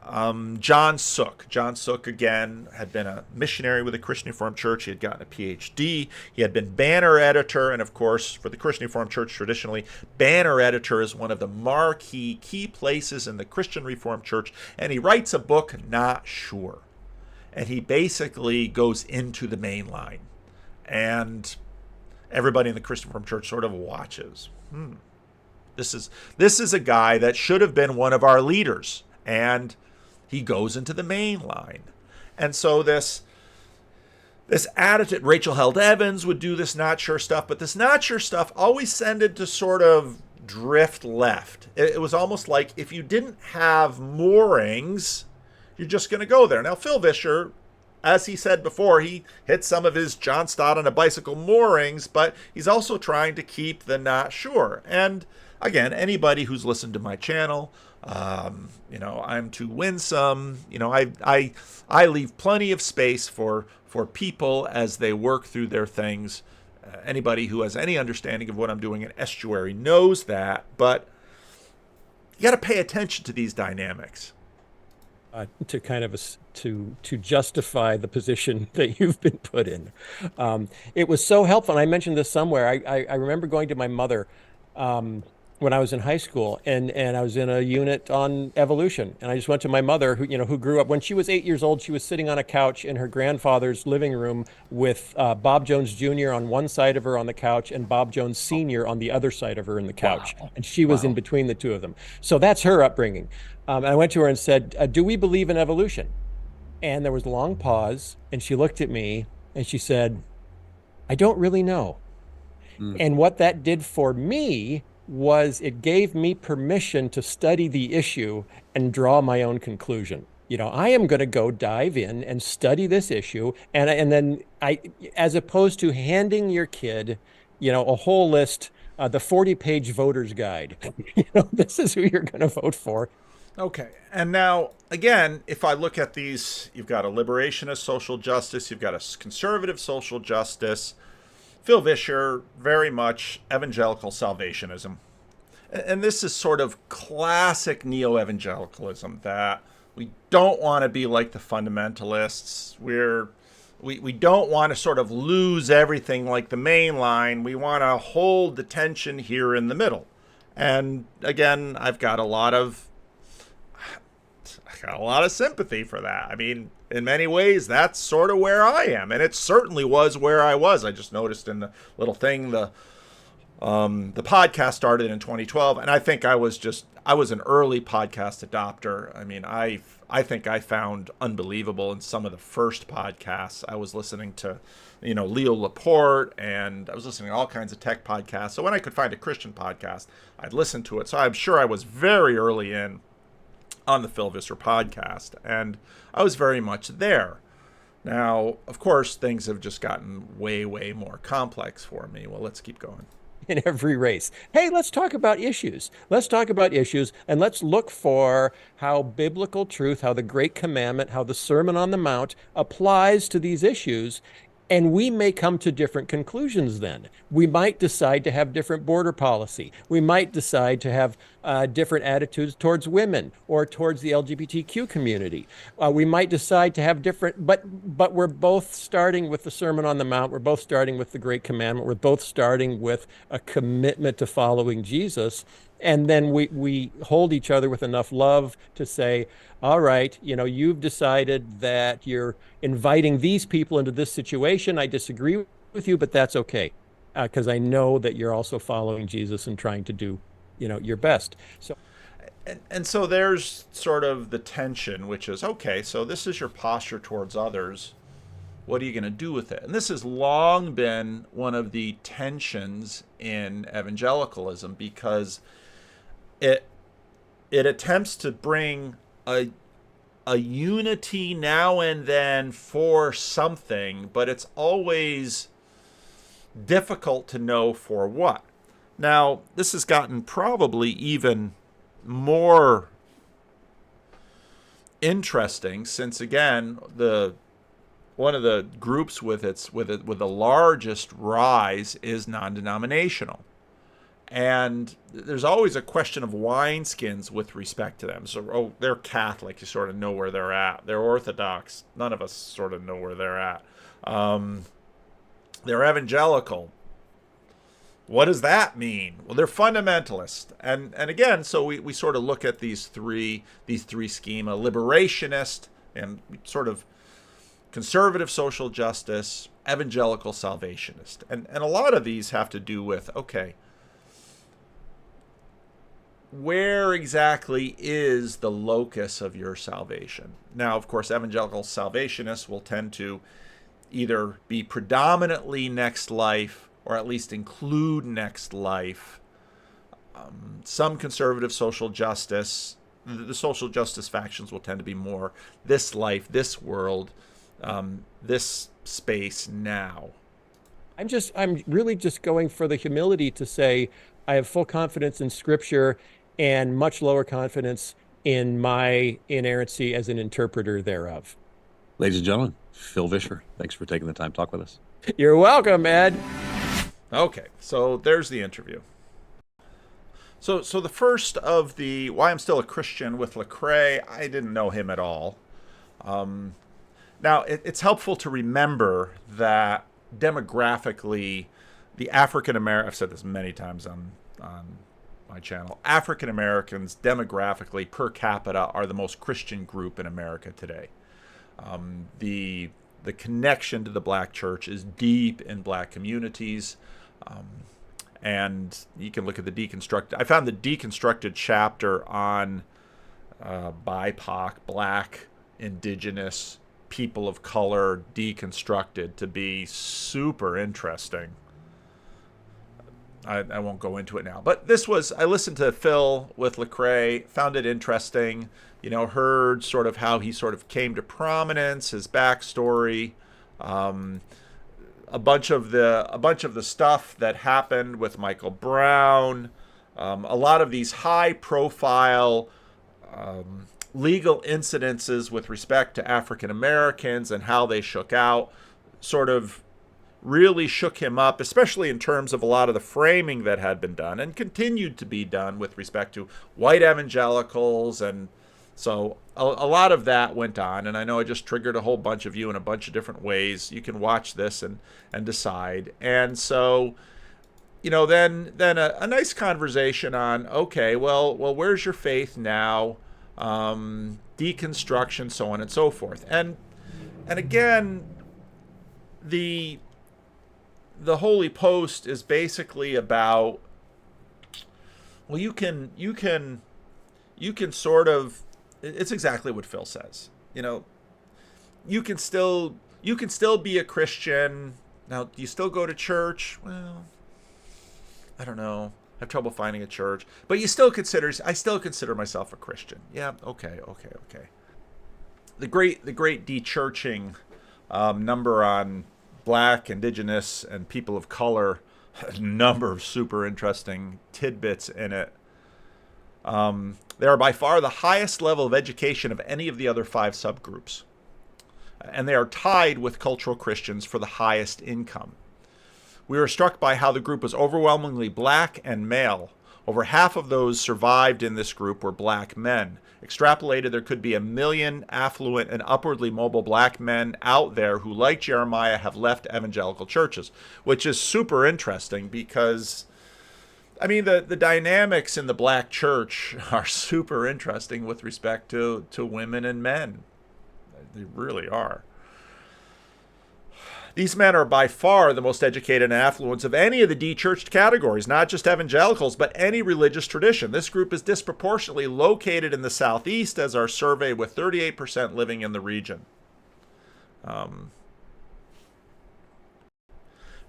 A: John Stott. John Stott, again, had been a missionary with the Christian Reformed Church. He had gotten a PhD. He had been banner editor. And of course, for the Christian Reformed Church, traditionally, banner editor is one of the marquee key places in the Christian Reformed Church. And he writes a book, Not Sure. And he basically goes into the Mainline. And everybody in the Christian Reformed Church sort of watches. This is a guy that should have been one of our leaders. And he goes into the Mainline. And so this attitude, Rachel Held Evans would do this not sure stuff, but this not sure stuff always tended to sort of drift left. It was almost like if you didn't have moorings, you're just going to go there. Now, Phil Vischer, as he said before, he hit some of his John Stott on a bicycle moorings, but he's also trying to keep the not sure. And again, anybody who's listened to my channel, I'm too winsome. I leave plenty of space for people as they work through their things. Anybody who has any understanding of what I'm doing in Estuary knows that, but you got to pay attention to these dynamics.
C: To kind of to justify the position that you've been put in. It was so helpful. And I mentioned this somewhere. I remember going to my mother when I was in high school, and I was in a unit on evolution. And I just went to my mother, who grew up when she was 8 years old. She was sitting on a couch in her grandfather's living room with Bob Jones Jr. on one side of her on the couch and Bob Jones Sr. on the other side of her in the couch. Wow. And she was in between the two of them. So that's her upbringing. And I went to her and said, do we believe in evolution? And there was a long pause, and she looked at me and she said, I don't really know. And what that did for me was it gave me permission to study the issue and draw my own conclusion. I am going to go dive in and study this issue. And then as opposed to handing your kid, a whole list, the 40-page voter's guide, this is who you're going to vote for.
A: Okay. And now, again, if I look at these, you've got a liberationist social justice, you've got a conservative social justice. Phil Vischer, very much evangelical salvationism. And this is sort of classic neo-evangelicalism, that we don't want to be like the fundamentalists. We don't want to sort of lose everything like the Mainline. We want to hold the tension here in the middle. And again, I've got a lot of sympathy for that. I mean, in many ways, that's sort of where I am. And it certainly was where I was. I just noticed in the little thing, the podcast started in 2012. And I think I was an early podcast adopter. I mean, I think I found unbelievable in some of the first podcasts. I was listening to, Leo Laporte, and I was listening to all kinds of tech podcasts. So when I could find a Christian podcast, I'd listen to it. So I'm sure I was very early in on the Phil Vischer podcast, and I was very much there. Now, of course, things have just gotten way, way more complex for me. Well, let's keep going.
C: In every race. Hey, let's talk about issues. Let's talk about issues, and let's look for how biblical truth, how the Great Commandment, how the Sermon on the Mount applies to these issues. And we may come to different conclusions then. We might decide to have different border policy. We might decide to have different attitudes towards women or towards the LGBTQ community. We might decide to have different, but we're both starting with the Sermon on the Mount. We're both starting with the Great Commandment. We're both starting with a commitment to following Jesus. And then we hold each other with enough love to say, all right, you've decided that you're inviting these people into this situation. I disagree with you, but that's okay, because I know that you're also following Jesus and trying to do, your best. So,
A: and so there's sort of the tension, which is, okay, so this is your posture towards others. What are you going to do with it? And this has long been one of the tensions in evangelicalism, because it attempts to bring a unity now and then for something, but it's always difficult to know for what. Now, this has gotten probably even more interesting since, again, one of the groups with the largest rise is non-denominational. And there's always a question of wineskins with respect to them. So, they're Catholic, you sort of know where they're at. They're Orthodox, none of us sort of know where they're at. They're evangelical. What does that mean? Well, they're fundamentalist. And again, so we sort of look at these three schema: liberationist and sort of conservative social justice, evangelical salvationist. And a lot of these have to do with, okay, where exactly is the locus of your salvation? Now, of course, evangelical salvationists will tend to either be predominantly next life or at least include next life. Some conservative social justice, the social justice factions will tend to be more this life, this world, this space now.
C: I'm really just going for the humility to say I have full confidence in Scripture and much lower confidence in my inerrancy as an interpreter thereof.
B: Ladies and gentlemen, Phil Vischer, thanks for taking the time to talk with us.
C: You're welcome, Ed.
A: Okay, so there's the interview. So the first of the Why I'm Still a Christian with Lecrae, I didn't know him at all. Now, it's helpful to remember that demographically, the African American, I've said this many times on my channel, African Americans demographically per capita are the most Christian group in America today. The connection to the black church is deep in black communities. And you can look at the deconstructed. I found the deconstructed chapter on BIPOC, black, indigenous, people of color, deconstructed to be super interesting. I won't go into it now. But I listened to Phil with Lecrae, found it interesting, heard sort of how he sort of came to prominence, his backstory, a bunch of the stuff that happened with Michael Brown, a lot of these high-profile legal incidences with respect to African Americans and how they shook out, sort of really shook him up, especially in terms of a lot of the framing that had been done and continued to be done with respect to white evangelicals. And so a lot of that went on, and I know I just triggered a whole bunch of you in a bunch of different ways. You can watch this and decide. And so, then a nice conversation on, okay, well, where's your faith now? Deconstruction, so on and so forth. And again, the Holy Post is basically about, well, you can sort of, it's exactly what Phil says. You can still be a Christian. Now, do you still go to church? Well, I don't know. I have trouble finding a church. But I still consider myself a Christian. Yeah, okay. The great de-churching number on black, indigenous, and people of color, a number of super interesting tidbits in it. They are by far the highest level of education of any of the other 5 subgroups. And they are tied with cultural Christians for the highest income. We were struck by how the group was overwhelmingly black and male. Over half of those survived in this group were black men. Extrapolated, there could be 1 million affluent and upwardly mobile black men out there who, like Jeremiah, have left evangelical churches, which is super interesting because, I mean, the dynamics in the black church are super interesting with respect to women and men. They really are. These men are by far the most educated and affluent of any of the de-churched categories, not just evangelicals, but any religious tradition. This group is disproportionately located in the Southeast, as our survey, with 38% living in the region.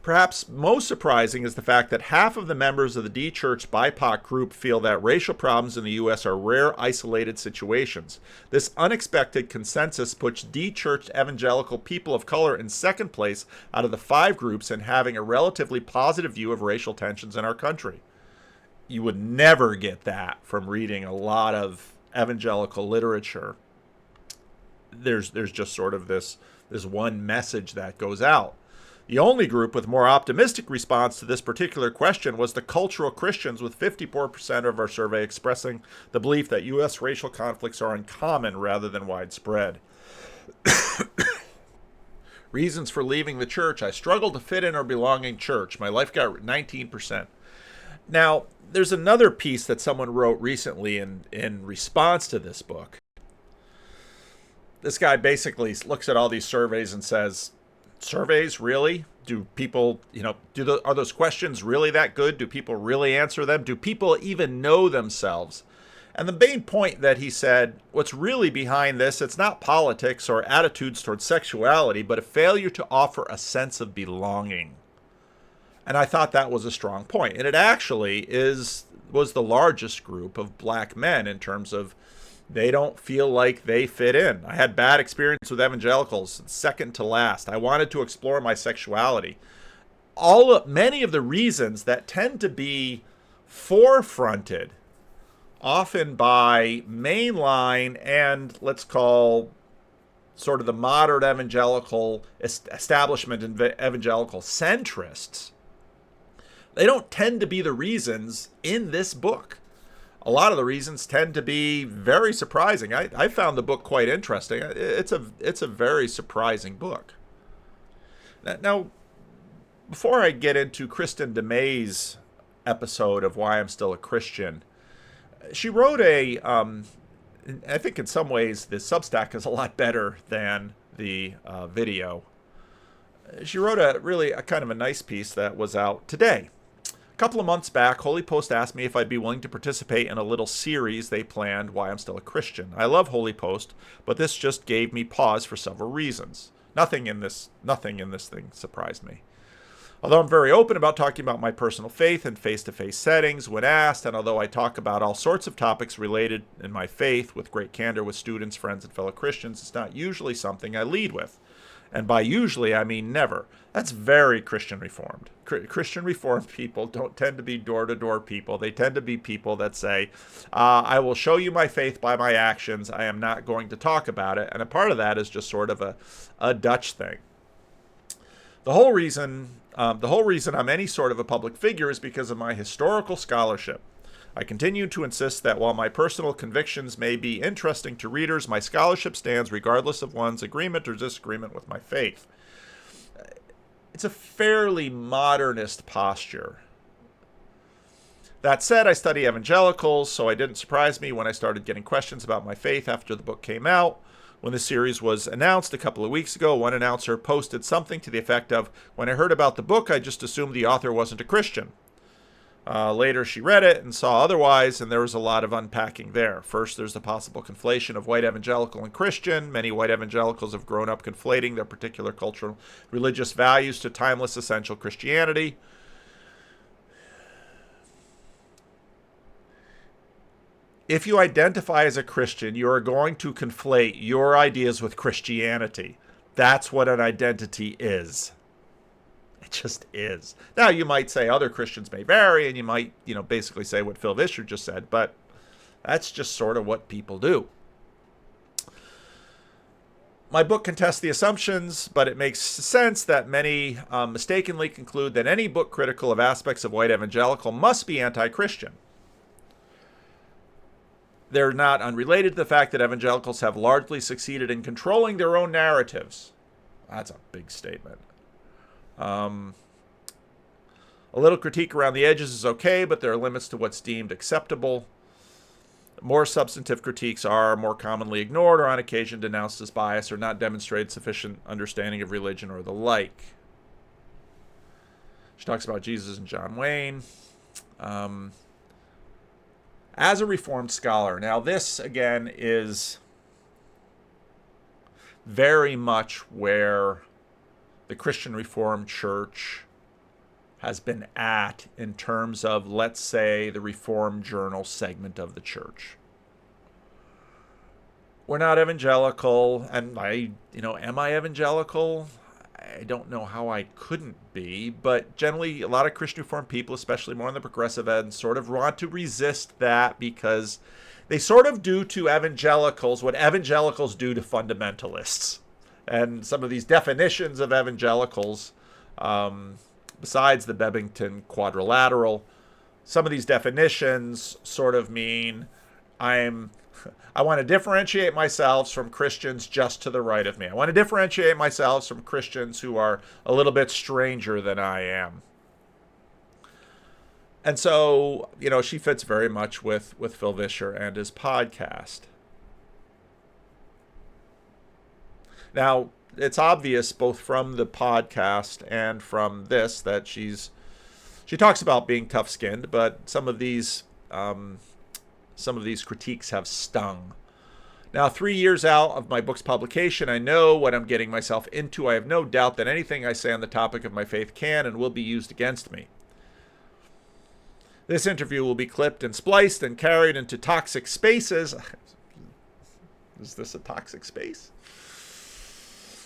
A: Perhaps most surprising is the fact that half of the members of the D-Church BIPOC group feel that racial problems in the U.S. are rare, isolated situations. This unexpected consensus puts D-Church evangelical people of color in second place out of the 5 groups in having a relatively positive view of racial tensions in our country. You would never get that from reading a lot of evangelical literature. There's just sort of this one message that goes out. The only group with more optimistic response to this particular question was the cultural Christians, with 54% of our survey expressing the belief that U.S. racial conflicts are uncommon rather than widespread. Reasons for leaving the church: I struggled to fit in or belong in church. My life got 19%. Now, there's another piece that someone wrote recently in response to this book. This guy basically looks at all these surveys and says, surveys, really? Do people, are those questions really that good? Do people really answer them? Do people even know themselves? And the main point that he said, what's really behind this, it's not politics or attitudes towards sexuality, but a failure to offer a sense of belonging. And I thought that was a strong point. And it actually was the largest group of black men in terms of they don't feel like they fit in. I had bad experience with evangelicals, second to last. I wanted to explore my sexuality. Many of the reasons that tend to be forefronted, often by mainline and let's call sort of the modern evangelical establishment and evangelical centrists, they don't tend to be the reasons in this book. A lot of the reasons tend to be very surprising. I found the book quite interesting. It's a very surprising book. Now, before I get into Kristen DeMay's episode of Why I'm Still a Christian, she wrote I think in some ways the Substack is a lot better than the video. She wrote a kind of a nice piece that was out today. A couple of months back, Holy Post asked me if I'd be willing to participate in a little series they planned, Why I'm Still a Christian. I love Holy Post, but this just gave me pause for several reasons. Nothing in this thing surprised me. Although I'm very open about talking about my personal faith in face-to-face settings when asked, and although I talk about all sorts of topics related in my faith with great candor with students, friends, and fellow Christians, it's not usually something I lead with. And by usually, I mean never. That's very Christian Reformed. Christian Reformed people don't tend to be door-to-door people. They tend to be people that say, I will show you my faith by my actions. I am not going to talk about it. And a part of that is just sort of a Dutch thing. The whole reason I'm any sort of a public figure is because of my historical scholarship. I continue to insist that while my personal convictions may be interesting to readers, my scholarship stands regardless of one's agreement or disagreement with my faith. It's a fairly modernist posture. That said, I study evangelicals, so it didn't surprise me when I started getting questions about my faith after the book came out. When the series was announced a couple of weeks ago, one announcer posted something to the effect of, when I heard about the book, I just assumed the author wasn't a Christian. Later, she read it and saw otherwise, and there was a lot of unpacking there. First, there's the possible conflation of white evangelical and Christian. Many white evangelicals have grown up conflating their particular cultural religious values to timeless essential Christianity. If you identify as a Christian, you are going to conflate your ideas with Christianity. That's what an identity is. It just is. Now, you might say other Christians may vary, and you might, basically say what Phil Vischer just said, but that's just sort of what people do. My book contests the assumptions, but it makes sense that many mistakenly conclude that any book critical of aspects of white evangelical must be anti-Christian. They're not unrelated to the fact that evangelicals have largely succeeded in controlling their own narratives. That's a big statement. A little critique around the edges is okay, but there are limits to what's deemed acceptable. More substantive critiques are more commonly ignored or on occasion denounced as bias or not demonstrated sufficient understanding of religion or the like. She talks about Jesus and John Wayne. As a Reformed scholar, now this again is very much where the Christian Reformed Church has been at in terms of, let's say, the Reformed Journal segment of the church. We're not evangelical, and am I evangelical? I don't know how I couldn't be, but generally a lot of Christian Reformed people, especially more on the progressive end, sort of want to resist that because they sort of do to evangelicals what evangelicals do to fundamentalists. And some of these definitions of evangelicals, besides the Bebington quadrilateral, some of these definitions sort of mean I want to differentiate myself from Christians just to the right of me. I want to differentiate myself from Christians who are a little bit stranger than I am. And so, she fits very much with Phil Vischer and his podcast. Now, it's obvious both from the podcast and from this that she talks about being tough-skinned, but some of these critiques have stung. Now, 3 years out of my book's publication, I know what I'm getting myself into. I have no doubt that anything I say on the topic of my faith can and will be used against me. This interview will be clipped and spliced and carried into toxic spaces. Is this a toxic space?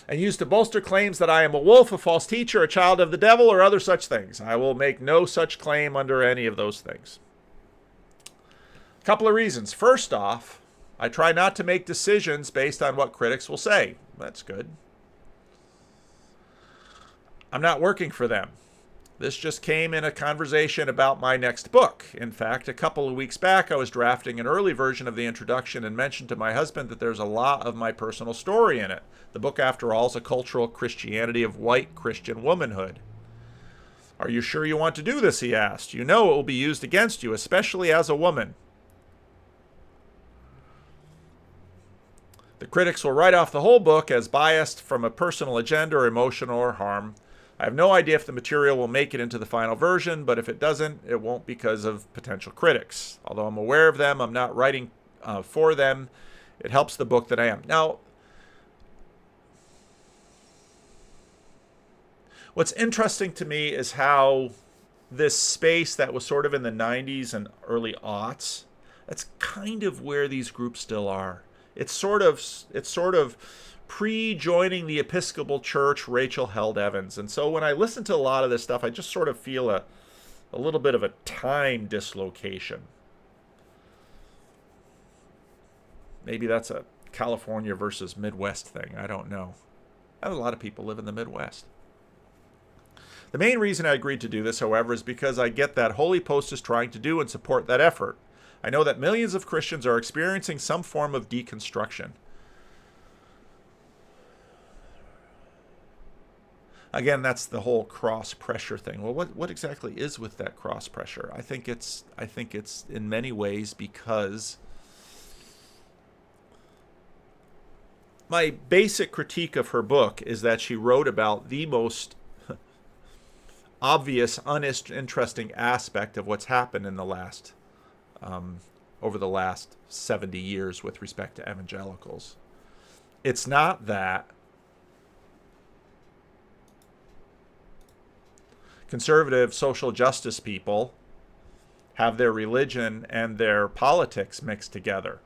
A: And used to bolster claims that I am a wolf, a false teacher, a child of the devil, or other such things. I will make no such claim under any of those things. A couple of reasons. First off, I try not to make decisions based on what critics will say. That's good. I'm not working for them. This just came in a conversation about my next book. In fact, a couple of weeks back, I was drafting an early version of the introduction and mentioned to my husband that there's a lot of my personal story in it. The book, after all, is a cultural Christianity of white Christian womanhood. Are you sure you want to do this? He asked. You know it will be used against you, especially as a woman. The critics will write off the whole book as biased from a personal agenda or emotional or harm. I have no idea if the material will make it into the final version, but if it doesn't, it won't because of potential critics. Although I'm aware of them, I'm not writing for them. It helps the book that I am. Now, what's interesting to me is how this space that was sort of in the 90s and early aughts, that's kind of where these groups still are. It's sort of pre-joining the Episcopal Church, Rachel Held Evans. And so when I listen to a lot of this stuff, I just sort of feel a little bit of a time dislocation. Maybe that's a California versus Midwest thing. I don't know. A lot of people live in the Midwest. The main reason I agreed to do this, however, is because I get that Holy Post is trying to do and support that effort. I know that millions of Christians are experiencing some form of deconstruction. Again, that's the whole cross pressure thing. Well, what exactly is with that cross pressure? I think it's in many ways because my basic critique of her book is that she wrote about the most obvious, uninteresting aspect of what's happened in the last over the last 70 years with respect to evangelicals. It's not that conservative social justice people have their religion and their politics mixed together.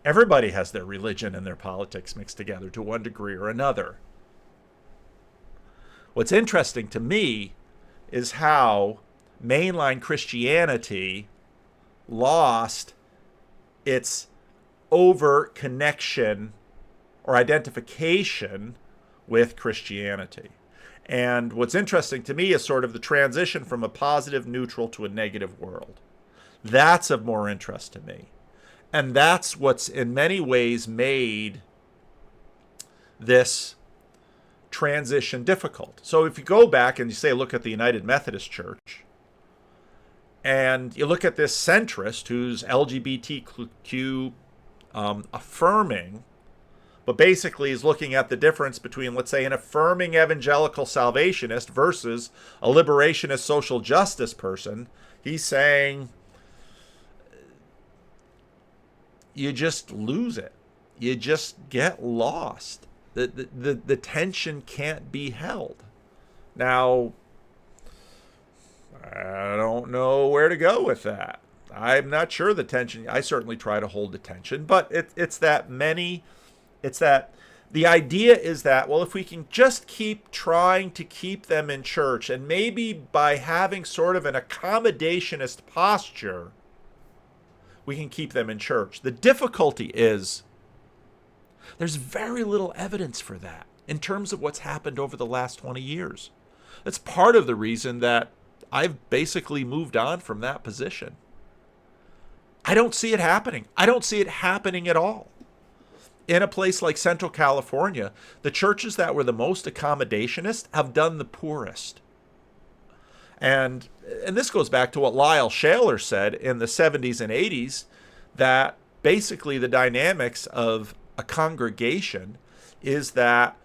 A: Everybody has their religion and their politics mixed together to one degree or another. What's interesting to me is how mainline Christianity lost its overt connection or identification with Christianity. And what's interesting to me is sort of the transition from a positive neutral to a negative world. That's of more interest to me. And that's what's in many ways made this transition difficult. So if you go back and you say, look at the United Methodist Church, and you look at this centrist who's LGBTQ affirming, but basically is looking at the difference between, let's say, an affirming evangelical salvationist versus a liberationist social justice person. He's saying you just lose it. You just get lost. The tension can't be held. Now, I don't know where to go with that. I'm not sure the tension. I certainly try to hold the tension, but it's that the idea is that, well, if we can just keep trying to keep them in church, and maybe by having sort of an accommodationist posture, we can keep them in church. The difficulty is there's very little evidence for that in terms of what's happened over the last 20 years. That's part of the reason that I've basically moved on from that position. I don't see it happening. I don't see it happening at all. In a place like Central California, the churches that were the most accommodationist have done the poorest. And this goes back to what Lyle Shaler said in the 70s and 80s, that basically the dynamics of a congregation is that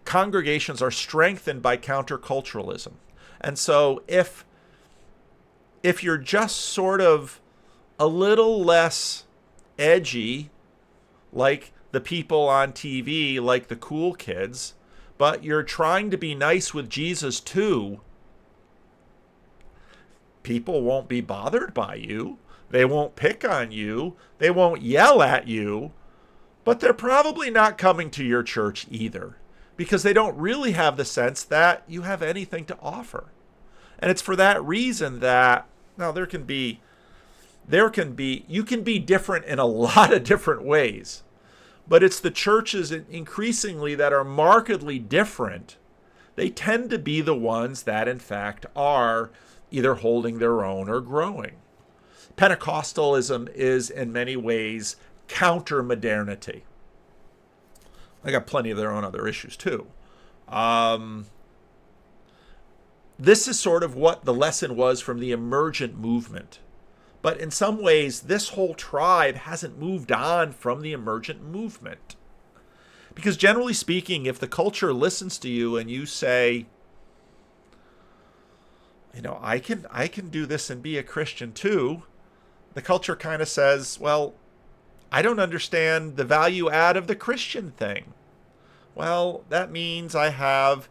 A: congregations are strengthened by counterculturalism. And so if you're just sort of a little less edgy, like the people on TV, like the cool kids, but you're trying to be nice with Jesus too, people won't be bothered by you. They won't pick on you. They won't yell at you, but they're probably not coming to your church either, because they don't really have the sense that you have anything to offer. And it's for that reason that, now you can be different in a lot of different ways, but it's the churches increasingly that are markedly different. They tend to be the ones that in fact are either holding their own or growing. Pentecostalism is in many ways counter-modernity. They got plenty of their own other issues too. This is sort of what the lesson was from the Emergent Movement. But in some ways, this whole tribe hasn't moved on from the Emergent Movement. Because generally speaking, if the culture listens to you and you say, I can do this and be a Christian too, the culture kind of says, well, I don't understand the value add of the Christian thing. Well, that means I have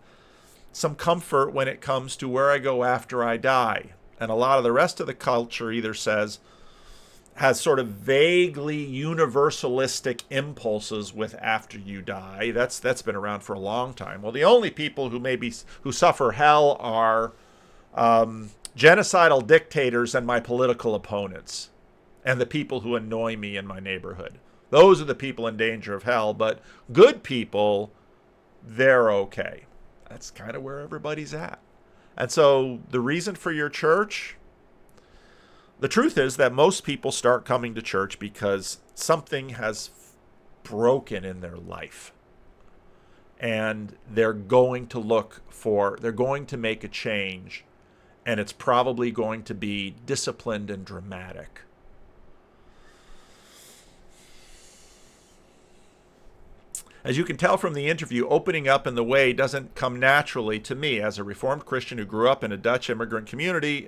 A: some comfort when it comes to where I go after I die. And a lot of the rest of the culture either has sort of vaguely universalistic impulses with after you die. That's been around for a long time. Well, the only people who suffer hell are genocidal dictators and my political opponents, and the people who annoy me in my neighborhood. Those are the people in danger of hell, but good people, they're okay. That's kind of where everybody's at. And so the reason for your church, the truth is that most people start coming to church because something has broken in their life. And they're going to make a change, and it's probably going to be disciplined and dramatic. As you can tell from the interview, opening up in the way doesn't come naturally to me. As a Reformed Christian who grew up in a Dutch immigrant community,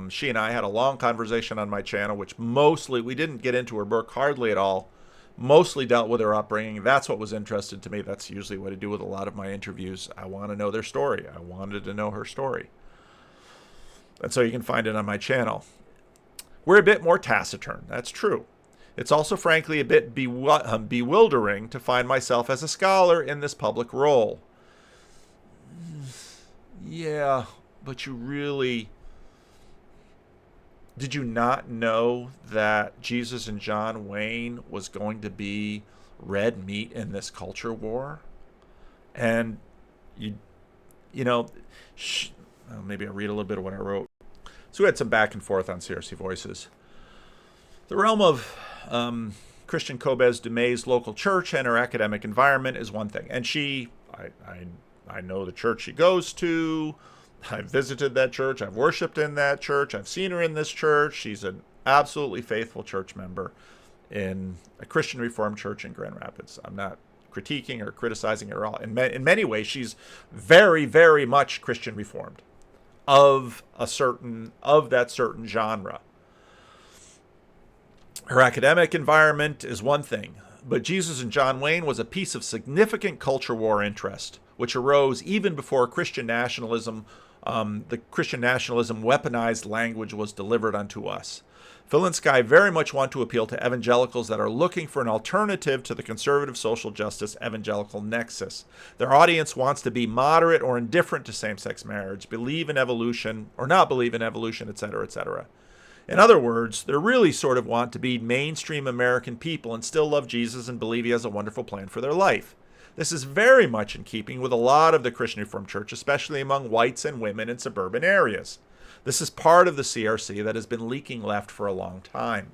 A: she and I had a long conversation on my channel, which mostly, we didn't get into her book hardly at all, mostly dealt with her upbringing. That's what was interesting to me. That's usually what I do with a lot of my interviews. I want to know their story. I wanted to know her story. And so you can find it on my channel. We're a bit more taciturn. That's true. It's also, frankly, a bit bewildering to find myself as a scholar in this public role. Yeah, but did you not know that Jesus and John Wayne was going to be red meat in this culture war? And maybe I'll read a little bit of what I wrote. So we had some back and forth on CRC Voices. The realm of Christian Cobes Dumay's local church and her academic environment is one thing. And I know the church she goes to. I've visited that church. I've worshiped in that church. I've seen her in this church. She's an absolutely faithful church member in a Christian Reformed church in Grand Rapids. I'm not critiquing or criticizing her at all. In many ways, she's very, very much Christian Reformed of that certain genre. Her academic environment is one thing, but Jesus and John Wayne was a piece of significant culture war interest, which arose even before Christian nationalism The Christian nationalism weaponized language was delivered unto us. Phil and Sky very much want to appeal to evangelicals that are looking for an alternative to the conservative social justice evangelical nexus. Their audience wants to be moderate or indifferent to same-sex marriage, believe in evolution or not believe in evolution, etc., etc. In other words, they really sort of want to be mainstream American people and still love Jesus and believe he has a wonderful plan for their life. This is very much in keeping with a lot of the Christian Reformed Church, especially among whites and women in suburban areas. This is part of the CRC that has been leaking left for a long time.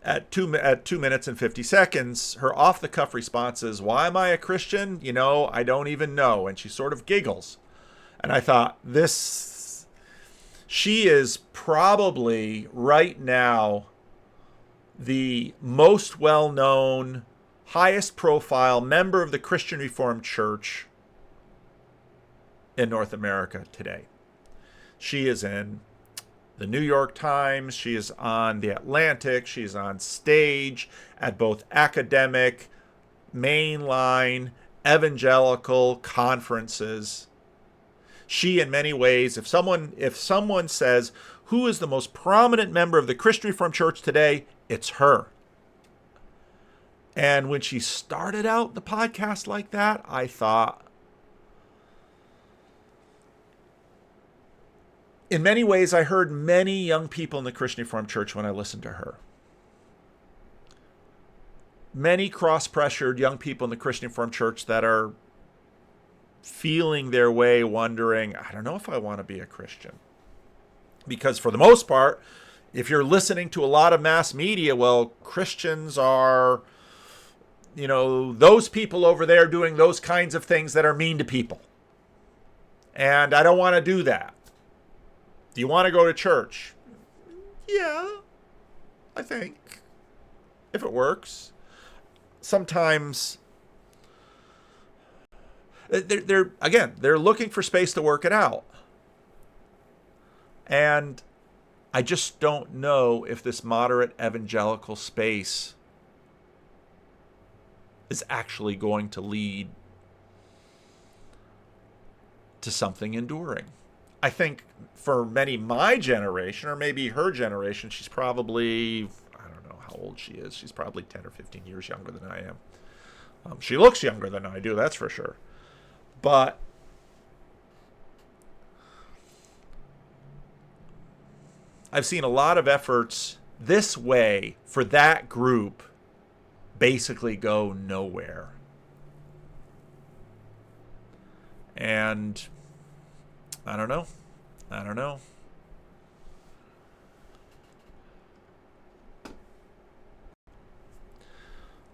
A: At 2 minutes and 50 seconds, her off-the-cuff response is, "Why am I a Christian? You know, I don't even know." And she sort of giggles. And I thought, she is probably right now the most well-known, highest profile member of the Christian Reformed Church in North America today. She is in the New York Times, she is on the Atlantic, she's on stage at both academic, mainline, evangelical conferences. She, in many ways, if someone says, who is the most prominent member of the Christian Reformed Church today, it's her. And when she started out the podcast like that, I thought, in many ways, I heard many young people in the Christian Reformed Church when I listened to her. Many cross-pressured young people in the Christian Reformed Church that are feeling their way, wondering, I don't know if I want to be a Christian. Because for the most part, if you're listening to a lot of mass media, well, Christians are, those people over there doing those kinds of things that are mean to people. And I don't want to do that. Do you want to go to church? Yeah, I think, if it works. Sometimes they're looking for space to work it out. And I just don't know if this moderate evangelical space is actually going to lead to something enduring. I think for many my generation, or maybe her generation, she's probably, I don't know how old she is. She's probably 10 or 15 years younger than I am. She looks younger than I do, that's for sure. But I've seen a lot of efforts this way for that group basically go nowhere. And I don't know. I'm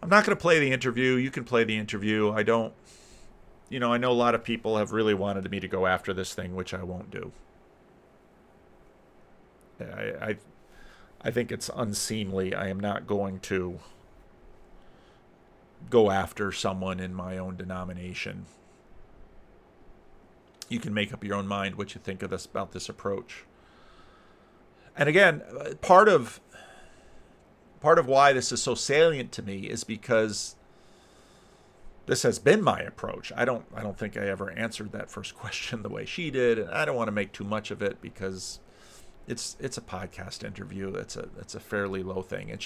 A: not going to play the interview. You can play the interview. I know a lot of people have really wanted me to go after this thing, which I won't do. I think it's unseemly. I am not going to go after someone in my own denomination. You can make up your own mind what you think of this about this approach. And again, part of why this is so salient to me is because this has been my approach. I don't think I ever answered that first question the way she did. And I don't want to make too much of it because it's a podcast interview. It's a fairly low thing. And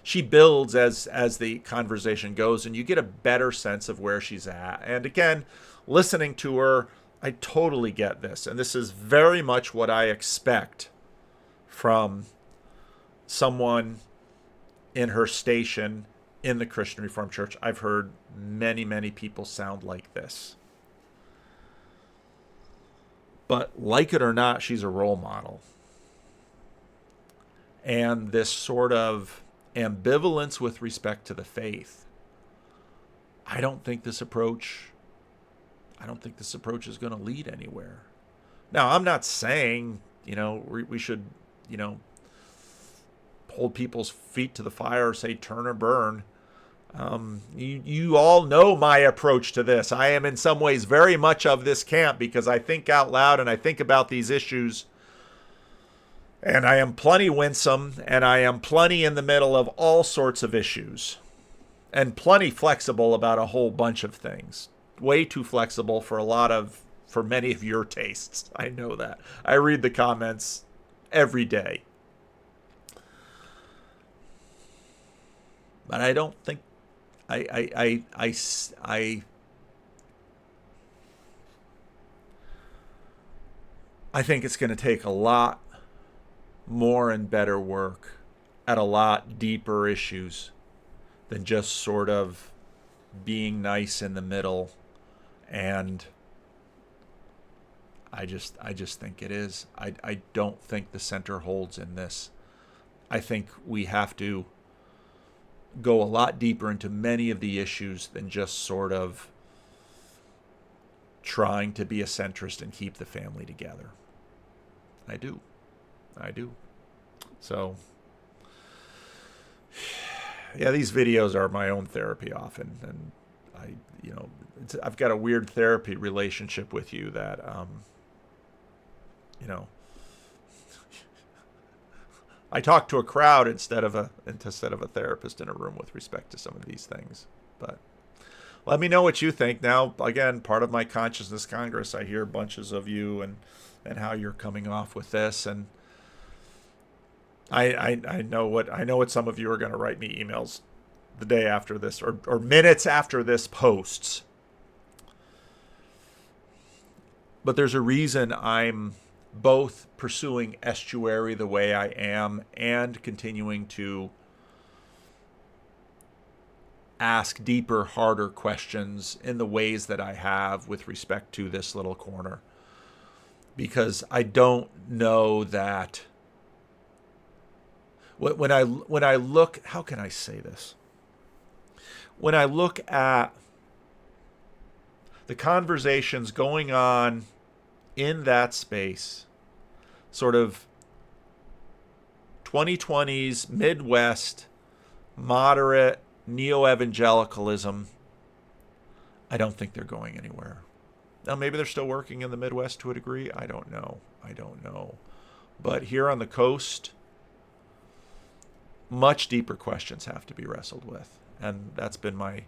A: she builds as the conversation goes, and you get a better sense of where she's at. And again, listening to her, I totally get this. And this is very much what I expect from someone in her station in the Christian Reformed Church. I've heard many, many people sound like this. But like it or not, she's a role model. And this sort of ambivalence with respect to the faith, I don't think this approach is going to lead anywhere. Now, I'm not saying, we should, hold people's feet to the fire, say turn or burn. You all know my approach to this. I am in some ways very much of this camp because I think out loud and I think about these issues. And I am plenty winsome, and I am plenty in the middle of all sorts of issues, and plenty flexible about a whole bunch of things. way too flexible for many of your tastes. I know that. I read the comments every day. But I don't think I think it's going to take a lot more and better work at a lot deeper issues than just sort of being nice in the middle. And I just think it is. I don't think the center holds in this. I think we have to go a lot deeper into many of the issues than just sort of trying to be a centrist and keep the family together. I do. So, yeah, these videos are my own therapy often, and I've got a weird therapy relationship with you that, I talk to a crowd instead of a therapist in a room with respect to some of these things. But let me know what you think. Now, again, part of my Consciousness Congress, I hear bunches of you and how you're coming off with this, and I know what some of you are going to write me emails the day after this or minutes after this posts. But there's a reason I'm both pursuing estuary the way I am and continuing to ask deeper, harder questions in the ways that I have with respect to this little corner. Because I don't know that when I look, how can I say this? When I look at the conversations going on in that space, sort of 2020s Midwest moderate neo-evangelicalism, I don't think they're going anywhere. Now, maybe they're still working in the Midwest to a degree. I don't know. But here on the coast, much deeper questions have to be wrestled with. And that's been my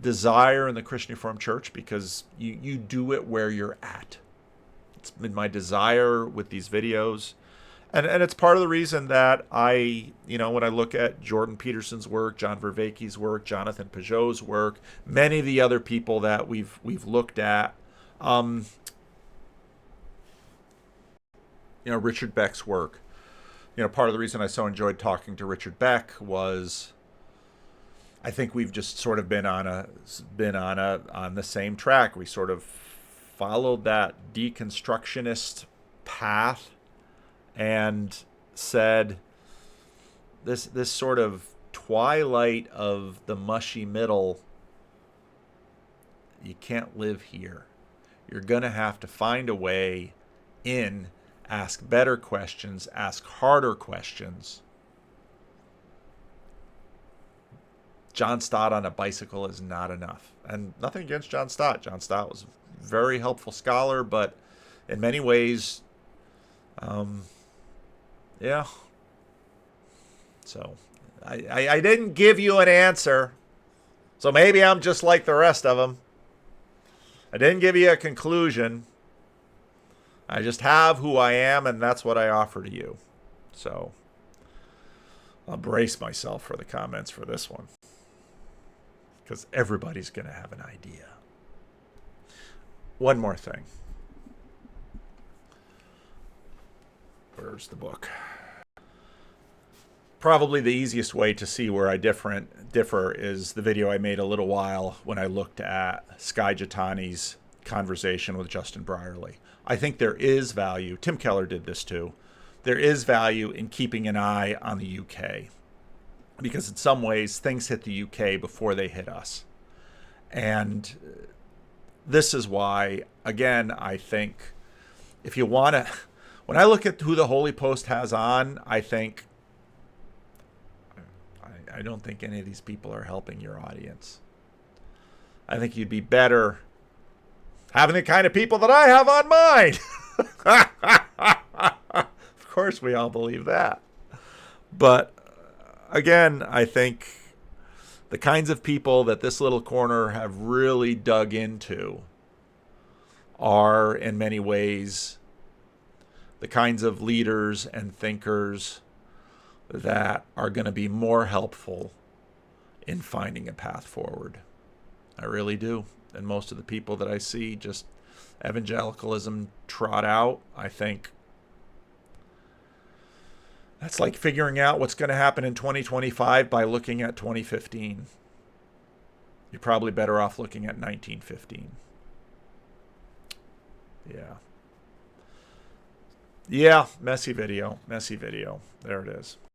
A: desire in the Christian Reformed Church, because you do it where you're at. It's been my desire with these videos. And it's part of the reason that when I look at Jordan Peterson's work, John Vervaeke's work, Jonathan Peugeot's work, many of the other people that we've looked at, Richard Beck's work. Part of the reason I so enjoyed talking to Richard Beck was I think we've just sort of been on the same track. We sort of followed that deconstructionist path and said this sort of twilight of the mushy middle, you can't live here. You're going to have to find a way in, ask better questions, ask harder questions. John Stott on a bicycle is not enough. And nothing against John Stott. John Stott was a very helpful scholar, but in many ways, yeah. So I didn't give you an answer. So maybe I'm just like the rest of them. I didn't give you a conclusion. I just have who I am, and that's what I offer to you. So I'll brace myself for the comments for this one, because everybody's going to have an idea. One more thing. Where's the book? Probably the easiest way to see where I differ is the video I made a little while when I looked at Skye Jitani's conversation with Justin Brierley. I think there is value. Tim Keller did this too. There is value in keeping an eye on the UK, because in some ways things hit the UK before they hit us. And this is why, again, I think if you want to, when I look at who the Holy Post has on, I don't think any of these people are helping your audience. I think you'd be better having the kind of people that I have on mine. Of course, we all believe that. But again, I think The kinds of people that this little corner have really dug into are, in many ways, the kinds of leaders and thinkers that are going to be more helpful in finding a path forward. I really do. And most of the people that I see just evangelicalism trot out, I think that's like figuring out what's going to happen in 2025 by looking at 2015. You're probably better off looking at 1915. Yeah. Yeah, messy video. There it is.